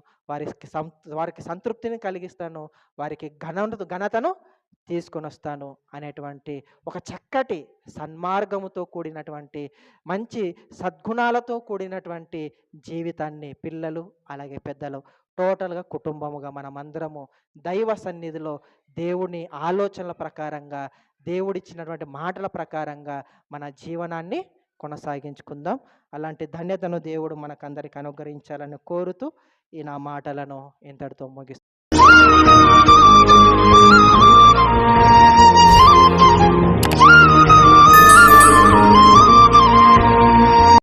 వారికి సంతృప్తిని కలిగిస్తాను. వారికి ఘనతను తీసుకొనొస్తాను అనేటువంటి ఒక చక్కటి సన్మార్గముతో కూడినటువంటి, మంచి సద్గుణాలతో కూడినటువంటి జీవితాన్ని పిల్లలు, అలాగే పెద్దలు టోటల్‌గా కుటుంబముగా మనమందరము దైవ సన్నిధిలో దేవుని ఆలోచనల ప్రకారంగా, దేవుడిచ్చినటువంటి మాటల ప్రకారంగా మన జీవనాన్ని కొనసాగించుకుందాం. అలాంటి ధన్యతను దేవుడు మనకందరికి అనుగ్రహించాలని కోరుతూ ఈ నా మాటలను ఇంతటితో ముగిస్తున్నాను.